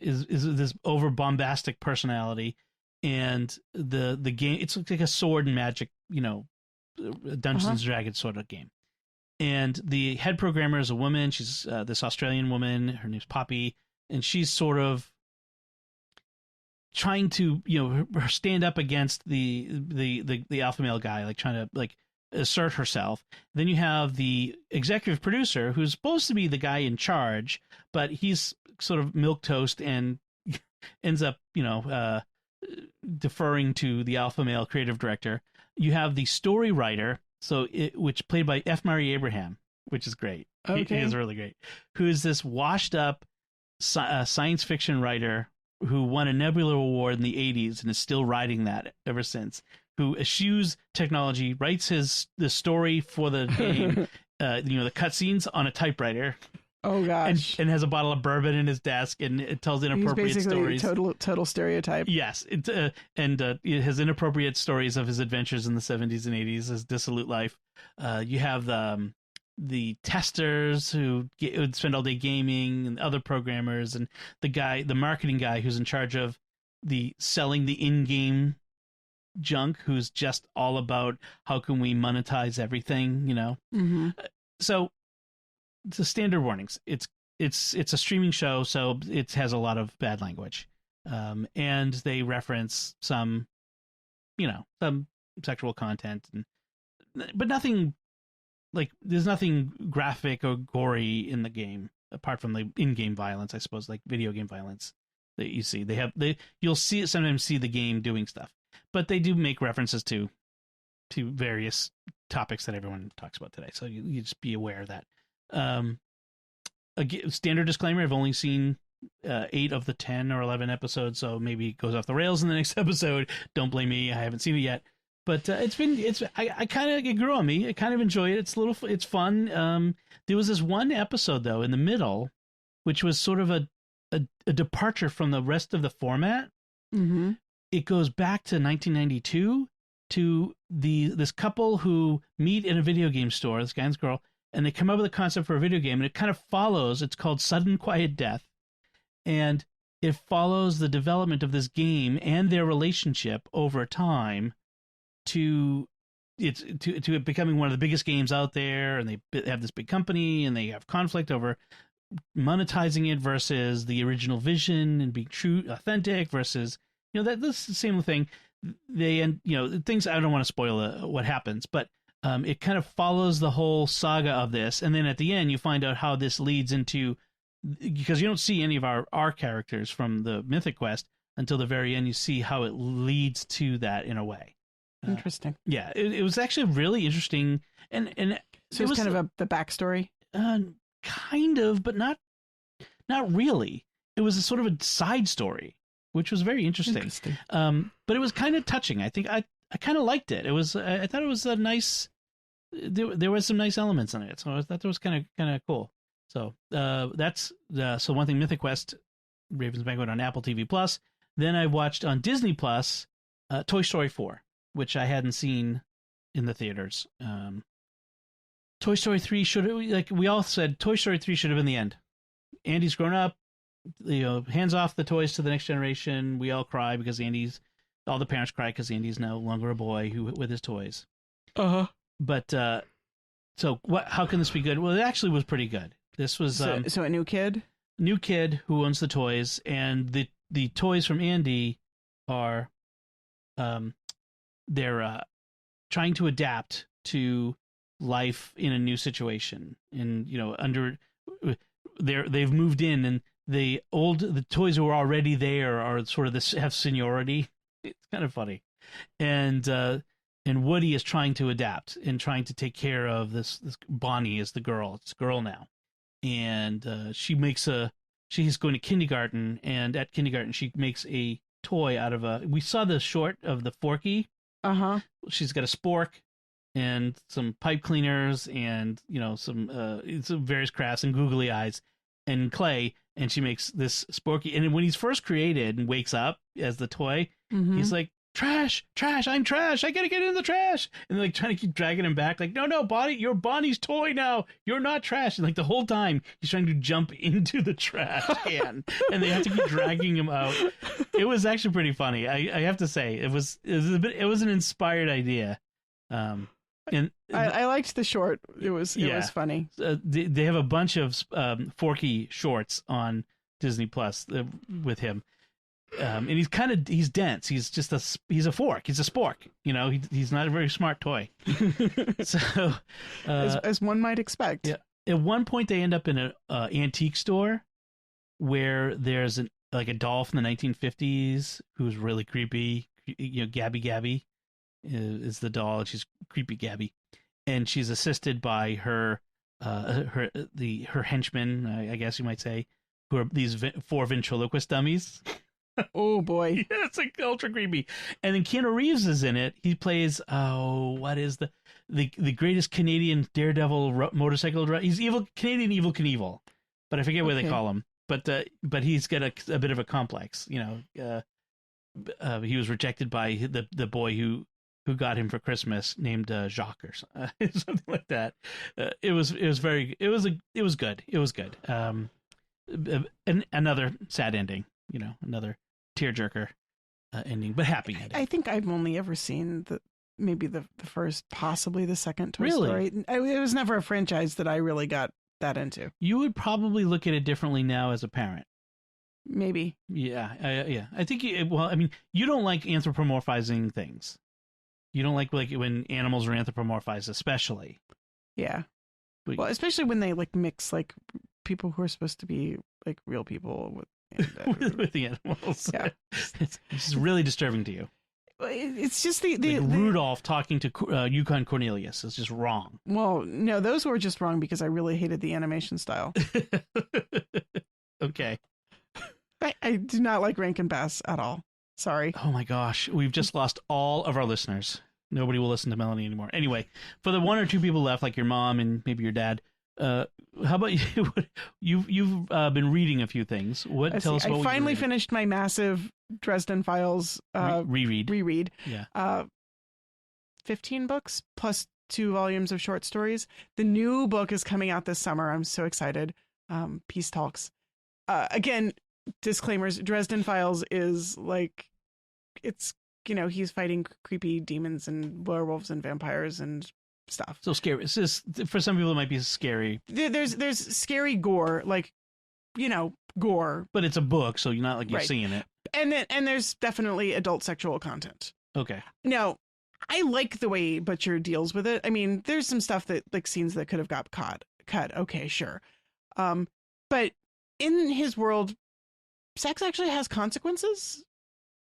is this over bombastic personality, and the game, it's like a sword and magic, Dungeons and Dragons sort of game. And the head programmer is a woman. She's this Australian woman. Her name's Poppy, and she's sort of trying to stand up against the alpha male guy, like trying to assert herself. Then you have the executive producer, who's supposed to be the guy in charge, but he's sort of milquetoast and ends up deferring to the alpha male creative director. You have the story writer, which played by F. Murray Abraham, which is great.
Okay.
He is really great. Who is this washed up science fiction writer who won a Nebula Award in the 80s and is still writing that ever since, who eschews technology, writes the story for the game, the cutscenes on a typewriter.
Oh gosh!
And has a bottle of bourbon in his desk, and it tells inappropriate stories.
Total stereotype.
Yes, it has inappropriate stories of his adventures in the 70s and 80s, his dissolute life. You have the testers who would spend all day gaming, and other programmers, and the marketing guy who's in charge of selling the in-game junk, who's just all about how can we monetize everything, So the standard warnings. It's a streaming show, so it has a lot of bad language, and they reference some sexual content, but nothing there's nothing graphic or gory in the game apart from the in-game violence, I suppose, like video game violence that you see. You'll sometimes see the game doing stuff, but they do make references to various topics that everyone talks about today. So you just be aware of that. A standard disclaimer: I've only seen 8 of the 10 or 11 episodes, so maybe it goes off the rails in the next episode. Don't blame me, I haven't seen it yet. But I kind of, it grew on me. I kind of enjoy it. It's fun. There was this one episode though in the middle, which was sort of a departure from the rest of the format.
Mm-hmm.
It goes back to 1992 to this couple who meet in a video game store, this guy and this girl, and they come up with a concept for a video game, and it kind of follows. It's called Sudden Quiet Death, and it follows the development of this game and their relationship over time to it becoming one of the biggest games out there. And they have this big company, and they have conflict over monetizing it versus the original vision and being true, authentic versus, that's the same thing. Things, I don't want to spoil what happens, but it kind of follows the whole saga of this. And then at the end, you find out how this leads into, because you don't see any of our characters from the Mythic quest until the very end. You see how it leads to that in a way.
Interesting.
Yeah, it was actually really interesting. And
so it was kind of the backstory?
Kind of, but not really. It was a sort of a side story, which was very interesting. But it was kind of touching. I think I kind of liked it. It was, I thought it was a nice, there was some nice elements in it. So I thought that was kind of cool. So that's so one thing, Mythic Quest, Raven's Banquet on Apple TV Plus. Then I watched on Disney Plus Toy Story 4, which I hadn't seen in the theaters. Toy Story 3 we all said, Toy Story 3 should have been the end. Andy's grown up, hands off the toys to the next generation. We all cry because all the parents cry because Andy's no longer a boy with his toys.
Uh-huh.
But, so how can this be good? Well, it actually was pretty good. This was,
so a new kid?
New kid who owns the toys, and the toys from Andy are, they're, trying to adapt to life in a new situation. And, they've moved in, and the toys who are already there are sort of have seniority. It's kind of funny. And Woody is trying to adapt and trying to take care of this Bonnie is the girl. It's a girl now. And she's going to kindergarten, and at kindergarten she makes a toy out of we saw the short of the Forky.
Uh-huh.
She's got a spork and some pipe cleaners and, some various crafts and googly eyes and clay, and she makes this sporky. And when he's first created and wakes up as the toy,
mm-hmm.
he's like, trash, I'm trash, I gotta get in the trash. And they're like trying to keep dragging him back, like, no, Bonnie, you're Bonnie's toy now, you're not trash. And like the whole time he's trying to jump into the trash can, and they have to keep dragging him out. It was actually pretty funny. I have to say, it was an inspired idea. And
I liked the short. It was funny.
They have a bunch of Forky shorts on Disney Plus with him. And he's dense. He's just he's a fork. He's a spork. He's not a very smart toy. So,
as one might expect.
Yeah. At one point, they end up in an antique store where there's a doll from the 1950s who's really creepy. Gabby is the doll, and she's creepy Gabby, and she's assisted by her henchmen, I guess you might say, who are these 4 ventriloquist dummies.
Oh boy.
Yeah, it's like ultra creepy. And then Keanu Reeves is in it. He plays what is the greatest Canadian daredevil motorcycle driver. He's Canadian Evil Knievel, but I forget what they call him. But he's got a bit of a complex. He was rejected by the boy who got him for Christmas, named Jacques or something like that. It was good. It was good. And another sad ending. Another tearjerker ending, but happy ending.
I think I've only ever seen maybe the first, possibly the second Toy
Really?
Story. It was never a franchise that I really got that into.
You would probably look at it differently now as a parent.
Maybe.
Yeah. Yeah. I think, you don't like anthropomorphizing things. You don't like when animals are anthropomorphized, especially.
Yeah. Well, especially when they mix people who are supposed to be real people with
with the animals.
Yeah.
It's just really disturbing to you.
It's just the
Rudolph talking to Yukon Cornelius is just wrong.
Well, no, those were just wrong because I really hated the animation style.
Okay.
I do not like Rankin Bass at all. Sorry.
Oh my gosh, we've just lost all of our listeners. Nobody will listen to Melanie anymore. Anyway, for the 1 or 2 people left, like your mom and maybe your dad, how about you? You've been reading a few things. Tell us about.
I finally finished my massive Dresden Files reread.
Yeah.
15 books plus 2 volumes of short stories. The new book is coming out this summer. I'm so excited. Peace Talks. Again, disclaimers. Dresden Files is like, it's, he's fighting creepy demons and werewolves and vampires and stuff. So
scary. It's just, for some people, it might be scary.
There's scary gore, like, gore.
But it's a book, so you're not like you're
right.
seeing it.
And there's definitely adult sexual content.
Okay.
Now, I like the way Butcher deals with it. I mean, there's some stuff that, like, scenes that could have got cut. Okay, sure. But in his world, sex actually has consequences.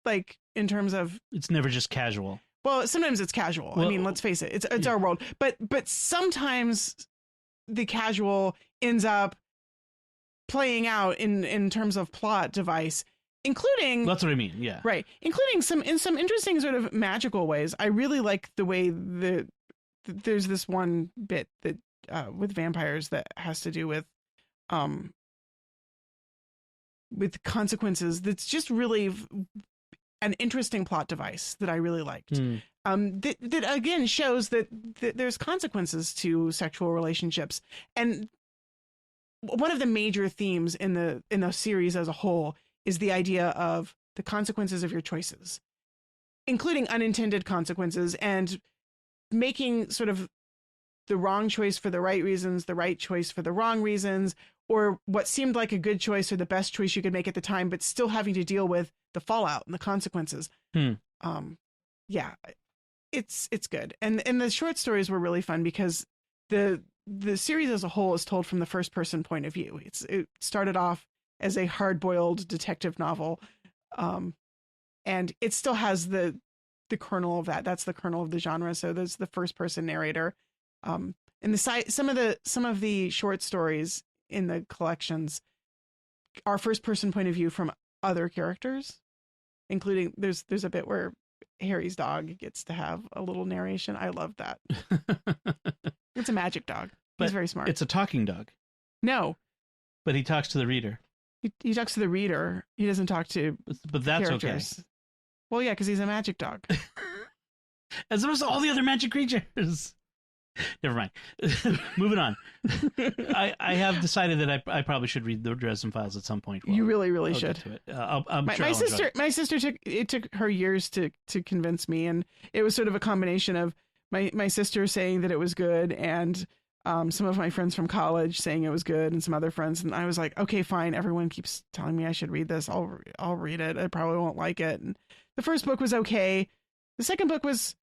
Like, in terms of...
It's never just casual.
Well, sometimes it's casual. Well, I mean, let's face it. It's our world. But sometimes the casual ends up playing out in terms of plot device, including...
That's what I mean, yeah.
Right. Including some interesting sort of magical ways. I really like the way there's this one bit that with vampires that has to do with consequences. That's just really an interesting plot device that I really liked. That again shows that there's consequences to sexual relationships. And one of the major themes in the series as a whole is the idea of the consequences of your choices, including unintended consequences, and making sort of the wrong choice for the right reasons, the right choice for the wrong reasons, or what seemed like a good choice or the best choice you could make at the time, but still having to deal with the fallout and the consequences. Yeah, it's good. And the short stories were really fun because the series as a whole is told from the first person point of view. It started off as a hard-boiled detective novel, and it still has the kernel of that. That's the kernel of the genre. So there's the first person narrator. And some of the short stories in the collections are first person point of view from other characters, including there's a bit where Harry's dog gets to have a little narration. I love that. It's a magic dog. He's very smart.
It's a talking dog.
No.
But he talks to the reader.
He talks to the reader. He doesn't talk to
But that's
characters.
Okay.
Well, yeah, because he's a magic dog.
As opposed to all the other magic creatures. Never mind. Moving on. I have decided that I probably should read the Dresden Files at some point.
You really should. My sister took her years to convince me, and it was sort of a combination of my sister saying that it was good, and some of my friends from college saying it was good, and some other friends, and I was like, okay, fine. Everyone keeps telling me I should read this. I'll read it. I probably won't like it. And the first book was okay. The second book was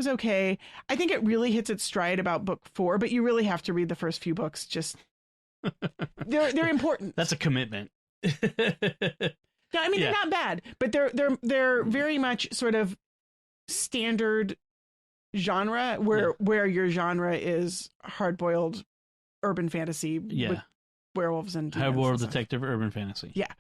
okay. I think it really hits its stride about book 4, but you really have to read the first few books. Just they're important.
That's a commitment.
No, I mean, they're not bad, but they're very much sort of standard genre where your genre is hard-boiled urban fantasy with werewolves and demons.
Hard-boiled detective urban fantasy.
Yeah.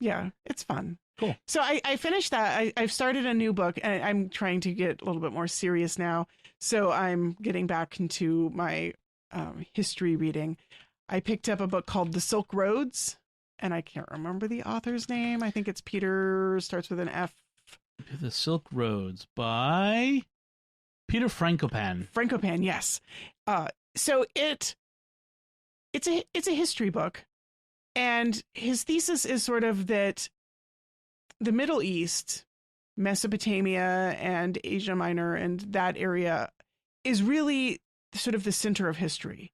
Yeah, it's fun.
Cool.
So I finished that. I've started a new book, and I'm trying to get a little bit more serious now. So I'm getting back into my history reading. I picked up a book called The Silk Roads, and I can't remember the author's name. I think it's Peter, starts with an F.
The Silk Roads by Peter Frankopan.
Frankopan, yes. So it's a history book, and his thesis is sort of that the Middle East, Mesopotamia and Asia Minor and that area is really sort of the center of history.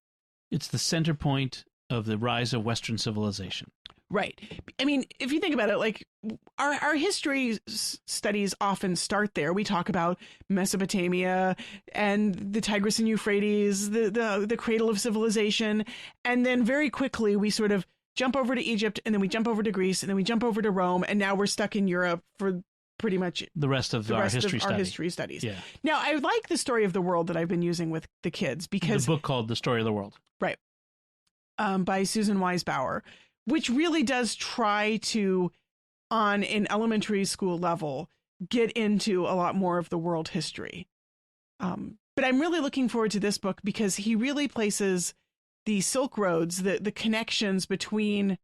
It's the center point of the rise of Western civilization.
Right. I mean, if you think about it, like our history studies often start there. We talk about Mesopotamia and the Tigris and Euphrates, the cradle of civilization. And then very quickly we sort of jump over to Egypt, and then we jump over to Greece, and then we jump over to Rome, and now we're stuck in Europe for pretty much
the rest of our history studies.
Yeah. Now, I like the story of the world that I've been using with the kids because
the book called The Story of the World.
Right. By Susan Weisbauer, which really does try to, on an elementary school level, get into a lot more of the world history. But I'm really looking forward to this book because he really places the Silk Roads, the connections between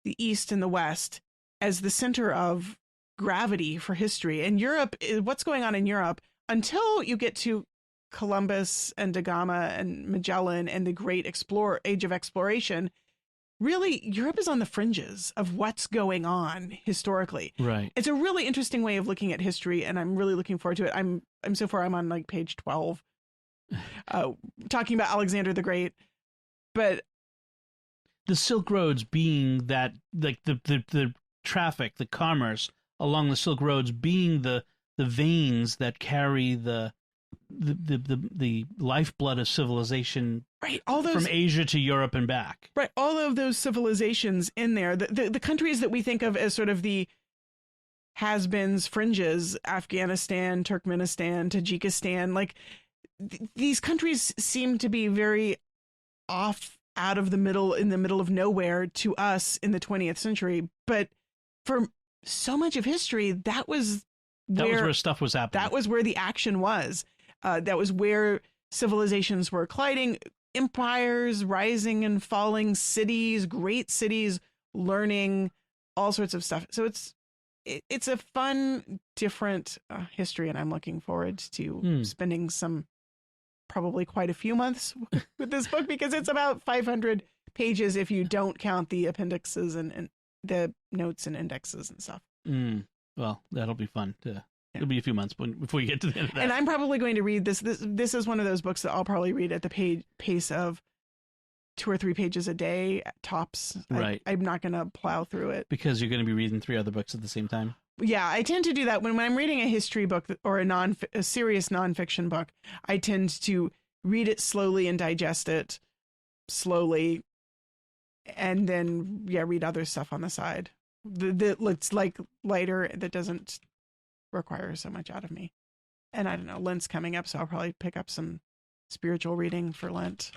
the East and the West, as the center of gravity for history. And Europe, what's going on in Europe, until you get to Columbus and da Gama and Magellan and the great age of exploration, really, Europe is on the fringes of what's going on historically.
Right.
It's a really interesting way of looking at history, and I'm really looking forward to it. I'm so far, I'm on like page 12, talking about Alexander the Great. But
the Silk Roads being that, like the traffic, the commerce along the Silk Roads being the veins that carry the lifeblood of civilization,
right, all those
from Asia to Europe and back.
Right, all of those civilizations in there, the countries that we think of as sort of the has-beens, fringes, Afghanistan, Turkmenistan, Tajikistan, like these countries seem to be very off out of the middle, in the middle of nowhere to us in the 20th century. But for so much of history, that was where stuff was happening. That was where the action was. That was where civilizations were colliding, empires rising and falling, cities, great cities, learning, all sorts of stuff. So it's a fun, different history, and I'm looking forward to spending probably quite a few months with this book, because it's about 500 pages if you don't count the appendixes and the notes and indexes and stuff.
Well, that'll be fun. It'll be a few months before you get to the end of that.
And I'm probably going to read this. This is one of those books that I'll probably read at the pace of 2 or 3 pages a day tops.
Right.
I'm not going to plow through it.
Because you're going to be reading 3 other books at the same time?
Yeah, I tend to do that when I'm reading a history book or a serious nonfiction book. I tend to read it slowly and digest it slowly, and then read other stuff on the side that looks like lighter, that doesn't require so much out of me. And I don't know, Lent's coming up, so I'll probably pick up some spiritual reading for Lent.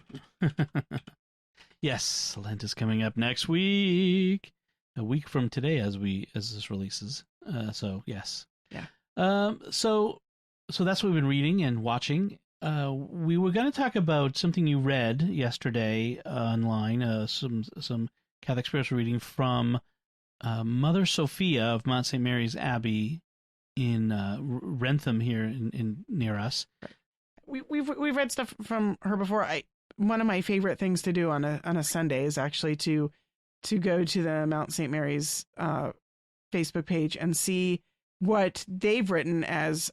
Yes, Lent is coming up next week. A week from today, as this releases. So yes.
Yeah.
So that's what we've been reading and watching. We were going to talk about something you read yesterday online. Some Catholic spiritual reading from Mother Sophia of Mount St. Mary's Abbey in Wrentham here in near us.
We've read stuff from her before. One of my favorite things to do on a Sunday is actually to go to the Mount St. Mary's Facebook page and see what they've written as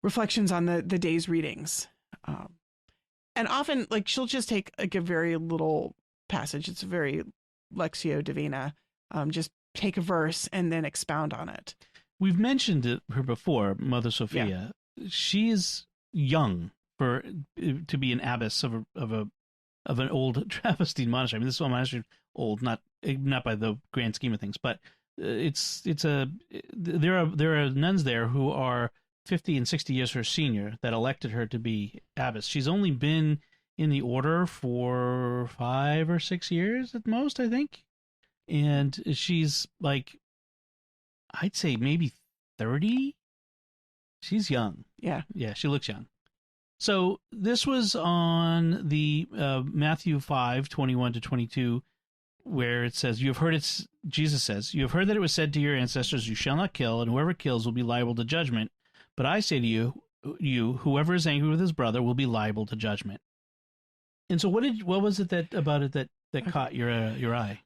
reflections on the day's readings. And often, like, she'll just take like a very little passage. It's a very Lectio Divina. Just take a verse and then expound on it.
We've mentioned her before, Mother Sophia. Yeah. She's young to be an abbess of an old Trappist monastery. I mean, this is a monastery old, not by the grand scheme of things, but there are nuns there who are 50 and 60 years her senior that elected her to be abbess. She's only been in the order for 5 or 6 years at most, I think. And she's like, I'd say maybe 30. She's young.
Yeah. Yeah,
she looks young. So this was on the Matthew 5:21-22, where it says, Jesus says, "You have heard that it was said to your ancestors, 'You shall not kill, and whoever kills will be liable to judgment. But I say to you, whoever is angry with his brother will be liable to judgment.'" And so what was it that caught your eye?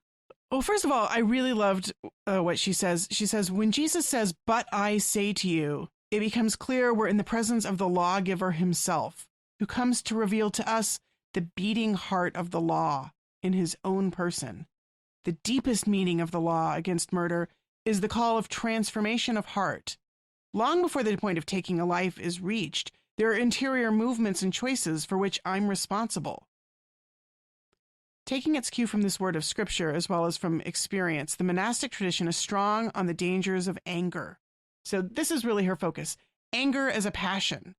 Well, first of all, I really loved what she says. She says, when Jesus says, "But I say to you," it becomes clear we're in the presence of the lawgiver himself, who comes to reveal to us the beating heart of the law in his own person. The deepest meaning of the law against murder is the call of transformation of heart. Long before the point of taking a life is reached, there are interior movements and choices for which I'm responsible. Taking its cue from this word of scripture as well as from experience, the monastic tradition is strong on the dangers of anger. So this is really her focus. Anger as a passion.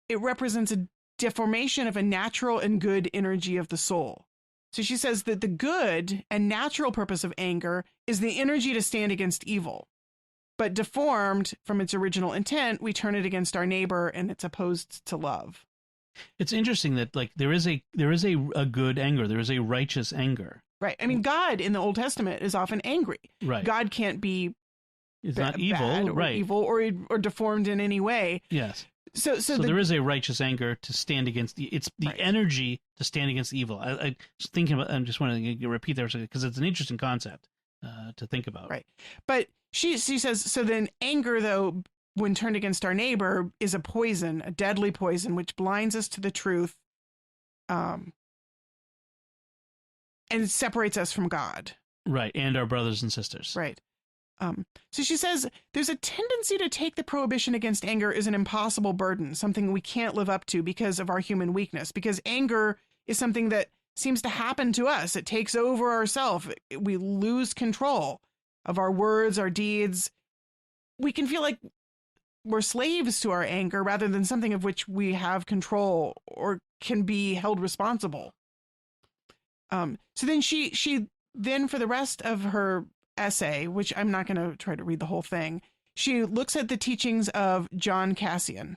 It represents deformation of a natural and good energy of the soul. So she says that the good and natural purpose of anger is the energy to stand against evil. But deformed from its original intent, we turn it against our neighbor, and it's opposed to love.
It's interesting that like there is a good anger, there is a righteous anger.
Right. I mean, God in the Old Testament is often angry.
Right.
God can't be
it's not evil,
bad or
right?
Evil or deformed in any way.
Yes.
So
there is a righteous anger to stand against it's the
right.
energy to stand against evil. I was thinking about. I'm just wanting to repeat that because it's an interesting concept to think about.
Right. But she says so. Then anger, though, when turned against our neighbor, is a poison, a deadly poison, which blinds us to the truth, and separates us from God.
Right, and our brothers and sisters.
Right. So she says there's a tendency to take the prohibition against anger as an impossible burden, something we can't live up to because of our human weakness, because anger is something that seems to happen to us. It takes over ourselves. We lose control of our words, our deeds. We can feel like we're slaves to our anger rather than something of which we have control or can be held responsible. So then she then for the rest of her essay, which I'm not going to try to read the whole thing, she looks at the teachings of John Cassian,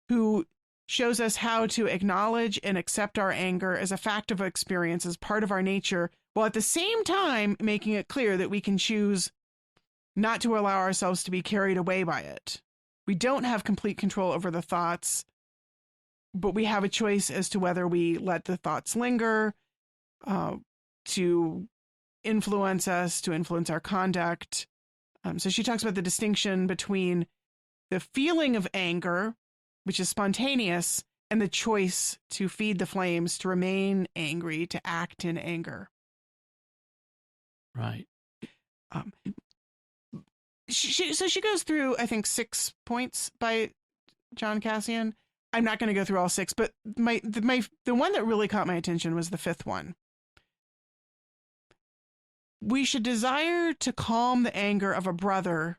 who shows us how to acknowledge and accept our anger as a fact of experience, as part of our nature, while at the same time making it clear that we can choose not to allow ourselves to be carried away by it. We don't have complete control over the thoughts, but we have a choice as to whether we let the thoughts linger, to influence us, to influence our conduct. So she talks about the distinction between the feeling of anger, which is spontaneous, and the choice to feed the flames, to remain angry, to act in anger.
Right.
So she goes through, I think, 6 points by John Cassian. I'm not going to go through all 6, but the one that really caught my attention was the 5th one. We should desire to calm the anger of a brother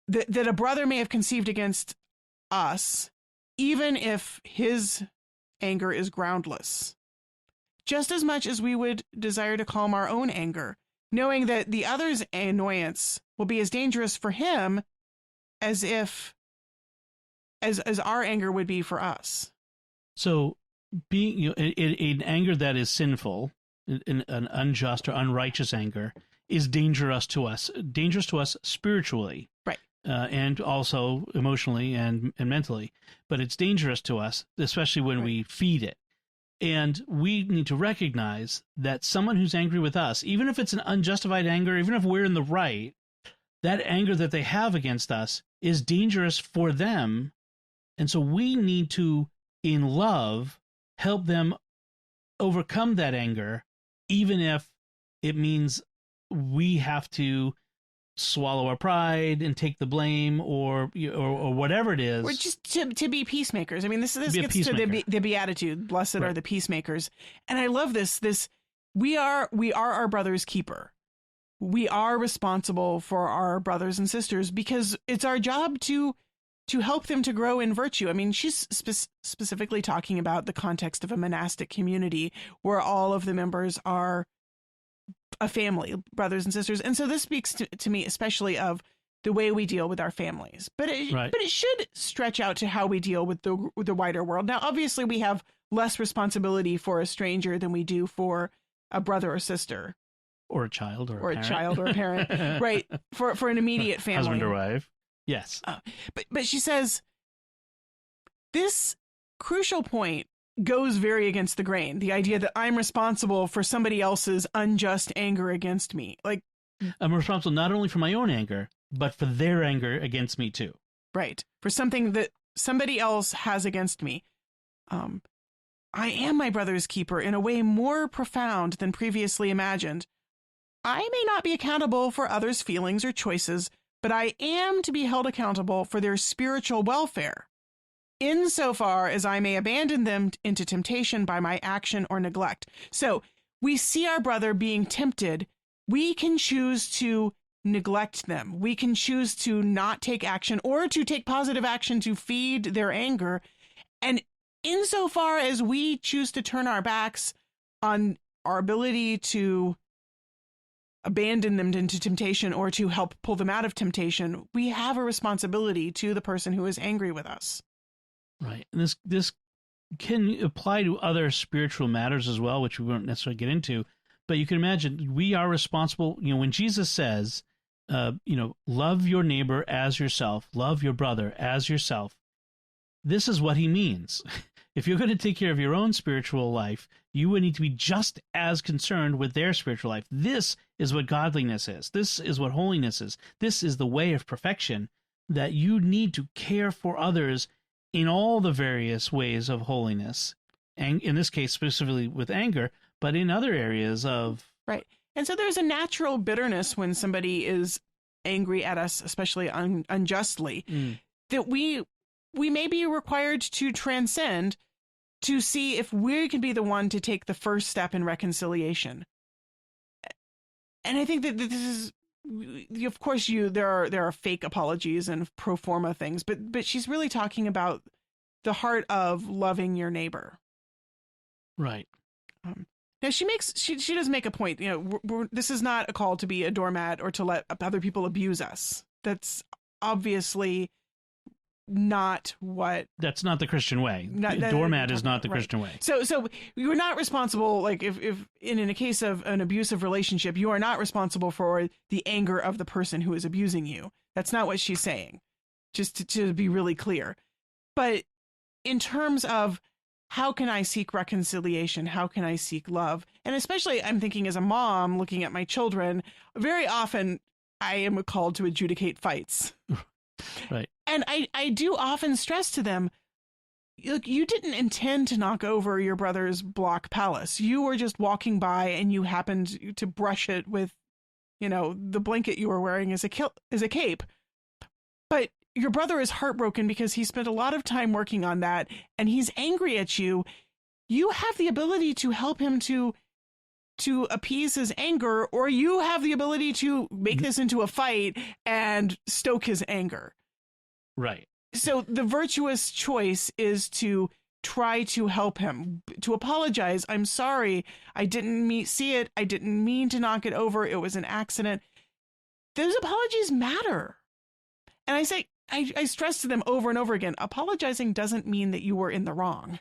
that a brother may have conceived against us, even if his anger is groundless, just as much as we would desire to calm our own anger, knowing that the other's annoyance will be as dangerous for him as our anger would be for us. So
being an anger that is sinful, an unjust or unrighteous anger, is dangerous to us spiritually,
right,
and also emotionally and mentally. But it's dangerous to us, especially when we feed it. And we need to recognize that someone who's angry with us, even if it's an unjustified anger, even if we're in the right, that anger that they have against us is dangerous for them. And so we need to, in love, help them overcome that anger, even if it means we have to swallow our pride and take the blame or whatever it is.
Or just to be peacemakers. I mean, this gets to the Beatitude. Blessed are the peacemakers. And I love this. We are our brother's keeper. We are responsible for our brothers and sisters because it's our job to help them to grow in virtue. I mean, she's specifically talking about the context of a monastic community where all of the members are a family, brothers and sisters. And so this speaks to me especially of the way we deal with our families. But it should stretch out to how we deal with the wider world. Now, obviously, we have less responsibility for a stranger than we do for a brother or sister.
Or a child or a parent.
Child or a parent, right, for an immediate family.
Husband or wife. Yes.
But she says this crucial point goes very against the grain. The idea that I'm responsible for somebody else's unjust anger against me. Like,
I'm responsible not only for my own anger, but for their anger against me too.
Right. For something that somebody else has against me. I am my brother's keeper in a way more profound than previously imagined. I may not be accountable for others' feelings or choices, but I am to be held accountable for their spiritual welfare, insofar as I may abandon them into temptation by my action or neglect. So we see our brother being tempted. We can choose to neglect them. We can choose to not take action or to take positive action to feed their anger. And insofar as we choose to turn our backs on our ability to abandon them into temptation or to help pull them out of temptation, we have a responsibility to the person who is angry with us.
Right. And this can apply to other spiritual matters as well, which we won't necessarily get into. But you can imagine we are responsible. When Jesus says, love your neighbor as yourself, love your brother as yourself, this is what he means. If you're going to take care of your own spiritual life, you would need to be just as concerned with their spiritual life. This is what godliness is. This is what holiness is. This is the way of perfection, that you need to care for others in all the various ways of holiness. And in this case, specifically with anger, but in other areas of...
Right. And so there's a natural bitterness when somebody is angry at us, especially unjustly, that we may be required to transcend to see if we can be the one to take the first step in reconciliation. And I think that this is, of course, there are fake apologies and pro forma things, but she's really talking about the heart of loving your neighbor.
Right.
Now she does make a point. This is not a call to be a doormat or to let other people abuse us. That's obviously not what.
That's not the Christian way. Doormat is not the Christian way.
So you're not responsible. Like if in a case of an abusive relationship, you are not responsible for the anger of the person who is abusing you. That's not what she's saying. Just to be really clear. But in terms of how can I seek reconciliation? How can I seek love? And especially I'm thinking as a mom looking at my children, very often I am called to adjudicate fights.
Right.
And I do often stress to them, look, you didn't intend to knock over your brother's block palace. You were just walking by and you happened to brush it with, the blanket you were wearing as a cape. But your brother is heartbroken because he spent a lot of time working on that and he's angry at you. You have the ability to help him to appease his anger, or you have the ability to make this into a fight and stoke his anger.
Right.
So the virtuous choice is to try to help him, to apologize. I'm sorry. I didn't see it. I didn't mean to knock it over. It was an accident. Those apologies matter. And I say, I stress to them over and over again, apologizing doesn't mean that you were in the wrong.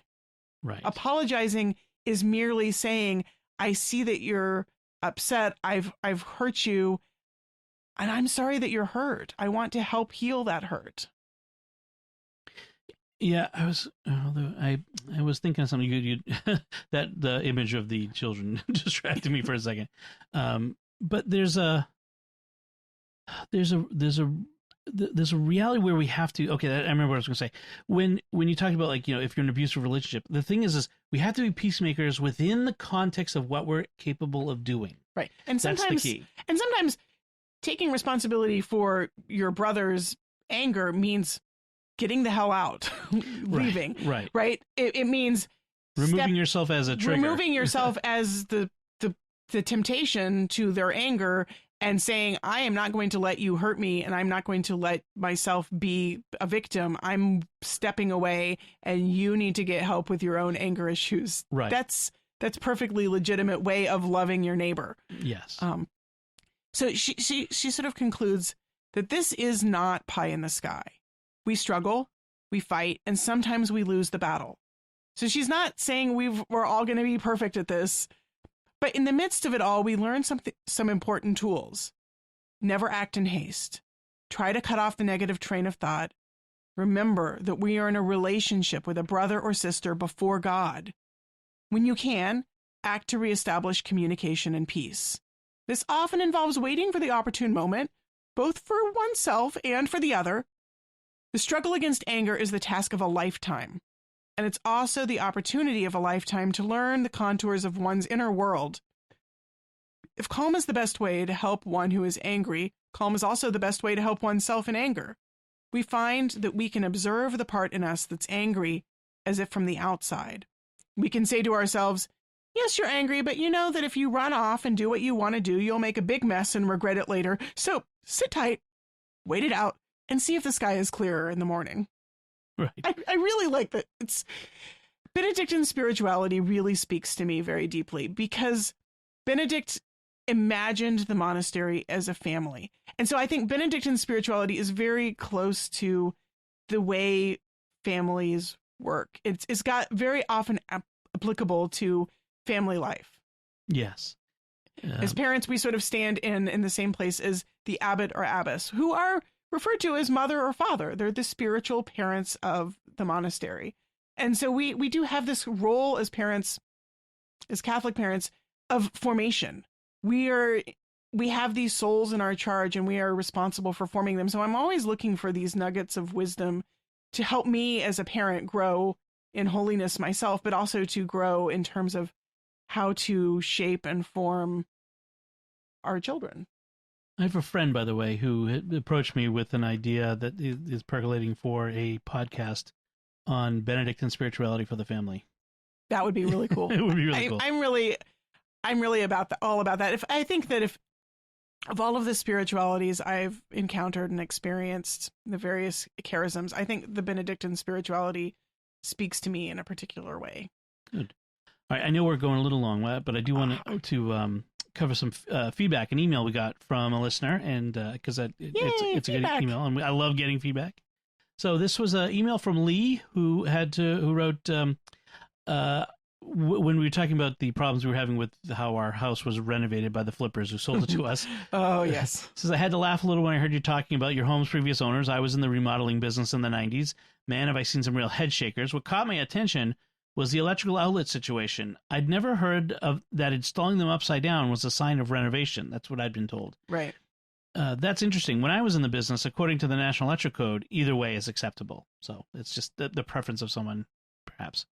Right.
Apologizing is merely saying, I see that you're upset. I've hurt you, and I'm sorry that you're hurt. I want to help heal that hurt.
Yeah, I was thinking of something. You that the image of the children distracted me for a second. But there's a reality where we have to. Okay, I remember what I was going to say. When you talk about if you're in an abusive relationship, the thing is we have to be peacemakers within the context of what we're capable of doing.
Right, and sometimes
that's the key.
And sometimes taking responsibility for your brother's anger means getting the hell out, leaving. Right. It means
removing yourself as a trigger.
Removing yourself as the temptation to their anger, and saying, I am not going to let you hurt me, and I'm not going to let myself be a victim. I'm stepping away, and you need to get help with your own anger issues.
Right.
That's perfectly legitimate way of loving your neighbor.
Yes.
So she sort of concludes that this is not pie in the sky. We struggle, we fight, and sometimes we lose the battle. So she's not saying we're all going to be perfect at this. But in the midst of it all, we learn some important tools. Never act in haste. Try to cut off the negative train of thought. Remember that we are in a relationship with a brother or sister before God. When you can, act to reestablish communication and peace. This often involves waiting for the opportune moment, both for oneself and for the other. The struggle against anger is the task of a lifetime. And it's also the opportunity of a lifetime to learn the contours of one's inner world. If calm is the best way to help one who is angry, calm is also the best way to help oneself in anger. We find that we can observe the part in us that's angry as if from the outside. We can say to ourselves, yes, you're angry, but you know that if you run off and do what you want to do, you'll make a big mess and regret it later. So sit tight, wait it out, and see if the sky is clearer in the morning.
Right.
I really like that. Benedictine spirituality really speaks to me very deeply because Benedict imagined the monastery as a family. And so I think Benedictine spirituality is very close to the way families work. It's got very often applicable to family life.
Yes.
As parents, we sort of stand in the same place as the abbot or abbess, who are referred to as mother or father. They're the spiritual parents of the monastery. And so we do have this role as parents, as Catholic parents, of formation. We have these souls in our charge and we are responsible for forming them. So I'm always looking for these nuggets of wisdom to help me as a parent grow in holiness myself, but also to grow in terms of how to shape and form our children.
I have a friend, by the way, who approached me with an idea that is percolating for a podcast on Benedictine spirituality for the family.
That would be really cool.
It would be really cool.
I'm really about that, all about that. I think that if of all of the spiritualities I've encountered and experienced, the various charisms, I think the Benedictine spirituality speaks to me in a particular way.
Good. All right, I know we're going a little long, but I do want to cover some feedback, an email we got from a listener, and because it's a good email, and I love getting feedback. So this was an email from Lee, who wrote when we were talking about the problems we were having with how our house was renovated by the flippers who sold it to us.
Oh, yes.
Says, I had to laugh a little when I heard you talking about your home's previous owners. I was in the remodeling business in the 90s. Man, have I seen some real head shakers. What caught my attention was the electrical outlet situation. I'd never heard of that installing them upside down was a sign of renovation. That's what I'd been told.
Right.
That's interesting. When I was in the business, according to the National Electric Code, either way is acceptable. So it's just the preference of someone, perhaps.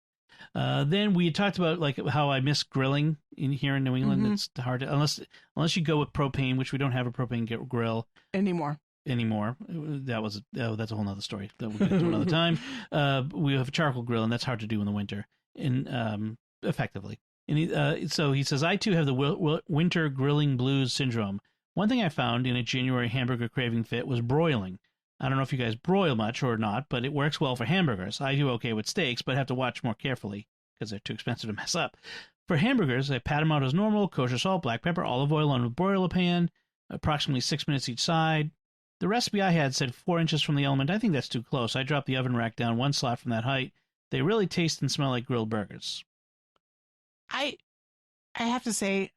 Then we talked about like how I miss grilling here in New England. Mm-hmm. It's hard to, unless you go with propane, which we don't have a propane grill anymore. That's a whole nother story that we'll get into another time. We have a charcoal grill, and that's hard to do in the winter, and effectively. And so he says, I too have the winter grilling blues syndrome. One thing I found in a January hamburger craving fit was broiling. I don't know if you guys broil much or not, but it works well for hamburgers. I do okay with steaks, but have to watch more carefully because they're too expensive to mess up. For hamburgers, I pat them out as normal, kosher salt, black pepper, olive oil on a broiler pan, approximately 6 minutes each side. The recipe I had said 4 inches from the element. I think that's too close. I dropped the oven rack down 1 slot from that height. They really taste and smell like grilled burgers.
I have to say,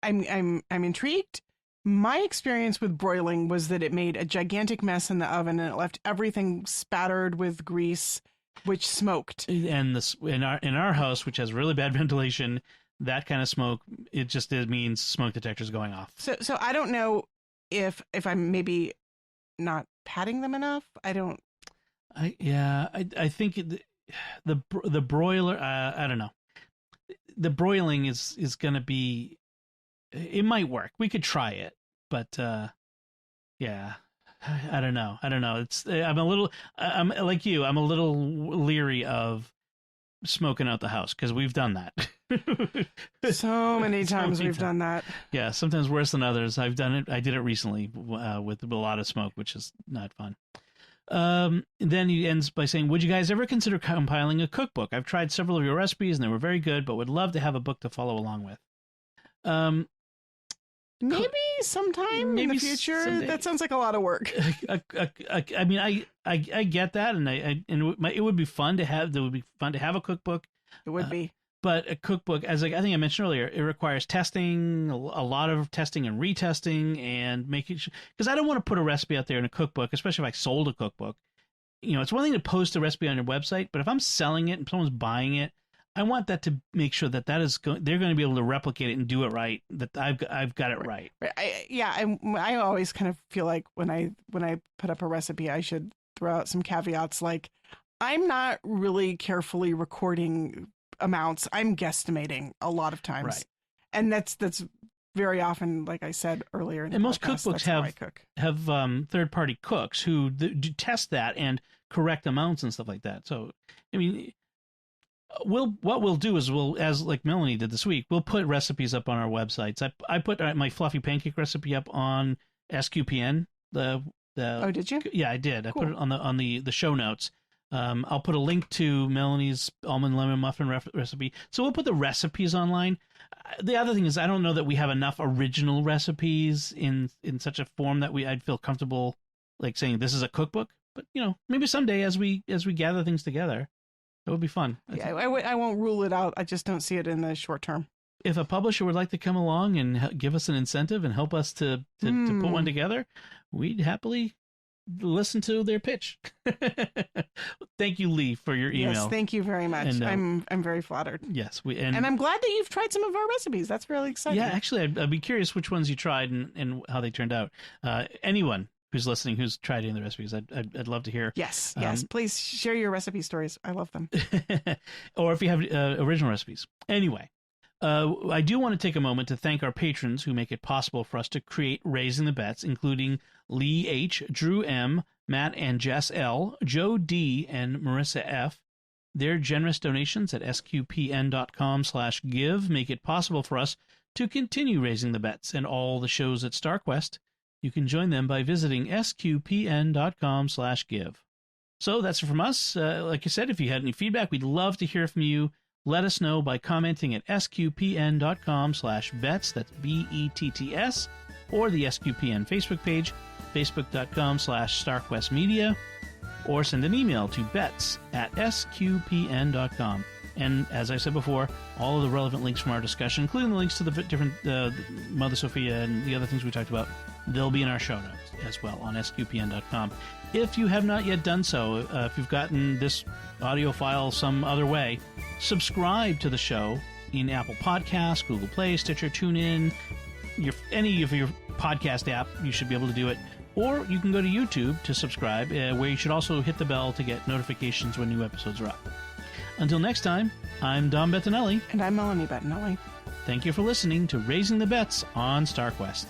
I'm intrigued. My experience with broiling was that it made a gigantic mess in the oven and it left everything spattered with grease, which smoked. And
in our house, which has really bad ventilation, that kind of smoke, it means smoke detectors going off.
So I don't know if I'm maybe not patting them enough. I
think the broiler. I don't know. The broiling is going to be. It might work. We could try it, but yeah, I don't know. I'm like you. I'm a little leery of smoking out the house because we've done that.
So many times we've done that.
Yeah, sometimes worse than others. I've done it. I did it recently with a lot of smoke, which is not fun. Then he ends by saying, would you guys ever consider compiling a cookbook? I've tried several of your recipes and they were very good, but would love to have a book to follow along with.
Maybe sometime in the future. Someday. That sounds like a lot of work.
I mean, I get that, and it would be fun to have. It would be fun to have a cookbook.
It would be.
But a cookbook, as I think I mentioned earlier, it requires testing, a lot of testing and retesting, and making sure. Because I don't want to put a recipe out there in a cookbook, especially if I sold a cookbook. You know, it's one thing to post a recipe on your website, but if I'm selling it and someone's buying it, I want that to make sure that is they're going to be able to replicate it and do it right. That I've got it right.
I always kind of feel like when I put up a recipe, I should throw out some caveats like I'm not really carefully recording amounts. I'm guestimating a lot of times,
right.
And that's very often, like I said earlier. In the
and most
podcast,
cookbooks have third-party cooks who do test that and correct amounts and stuff like that. So I mean. What we'll do is as like Melanie did this week, we'll put recipes up on our websites. I put my fluffy pancake recipe up on SQPN.
Oh, did you?
Yeah, I did.
Cool.
I put it on the show notes. I'll put a link to Melanie's almond lemon muffin recipe. So we'll put the recipes online. The other thing is, I don't know that we have enough original recipes in such a form that I'd feel comfortable like saying this is a cookbook. But maybe someday as we gather things together, that would be fun.
Yeah, I won't rule it out. I just don't see it in the short term.
If a publisher would like to come along and give us an incentive and help us to put one together, we'd happily listen to their pitch. Thank you, Lee, for your email.
Yes, thank you very much. And, I'm very flattered.
Yes,
and I'm glad that you've tried some of our recipes. That's really exciting.
Yeah, actually, I'd be curious which ones you tried and how they turned out. Anyone who's listening who's tried any of the recipes, I'd love to hear.
Yes, please share your recipe stories. I love them.
Or if you have original recipes. Anyway. I do want to take a moment to thank our patrons who make it possible for us to create Raising the Bets, including Lee H., Drew M., Matt and Jess L., Joe D., and Marissa F. Their generous donations at sqpn.com/give make it possible for us to continue Raising the Bets and all the shows at StarQuest. You can join them by visiting sqpn.com/give. So that's it from us. Like I said, if you had any feedback, we'd love to hear from you. Let us know by commenting at sqpn.com/bets, that's BETTS, or the SQPN Facebook page, facebook.com/StarQuestMedia, or send an email to bets@sqpn.com. And as I said before, all of the relevant links from our discussion, including the links to the different Mother Sophia and the other things we talked about, they'll be in our show notes as well on sqpn.com. If you have not yet done so, if you've gotten this audio file some other way, subscribe to the show in Apple Podcasts, Google Play, Stitcher, TuneIn, any of your podcast app, you should be able to do it. Or you can go to YouTube to subscribe, where you should also hit the bell to get notifications when new episodes are up. Until next time, I'm Dom Bettinelli.
And I'm Melanie Bettinelli.
Thank you for listening to Raising the Bets on StarQuest.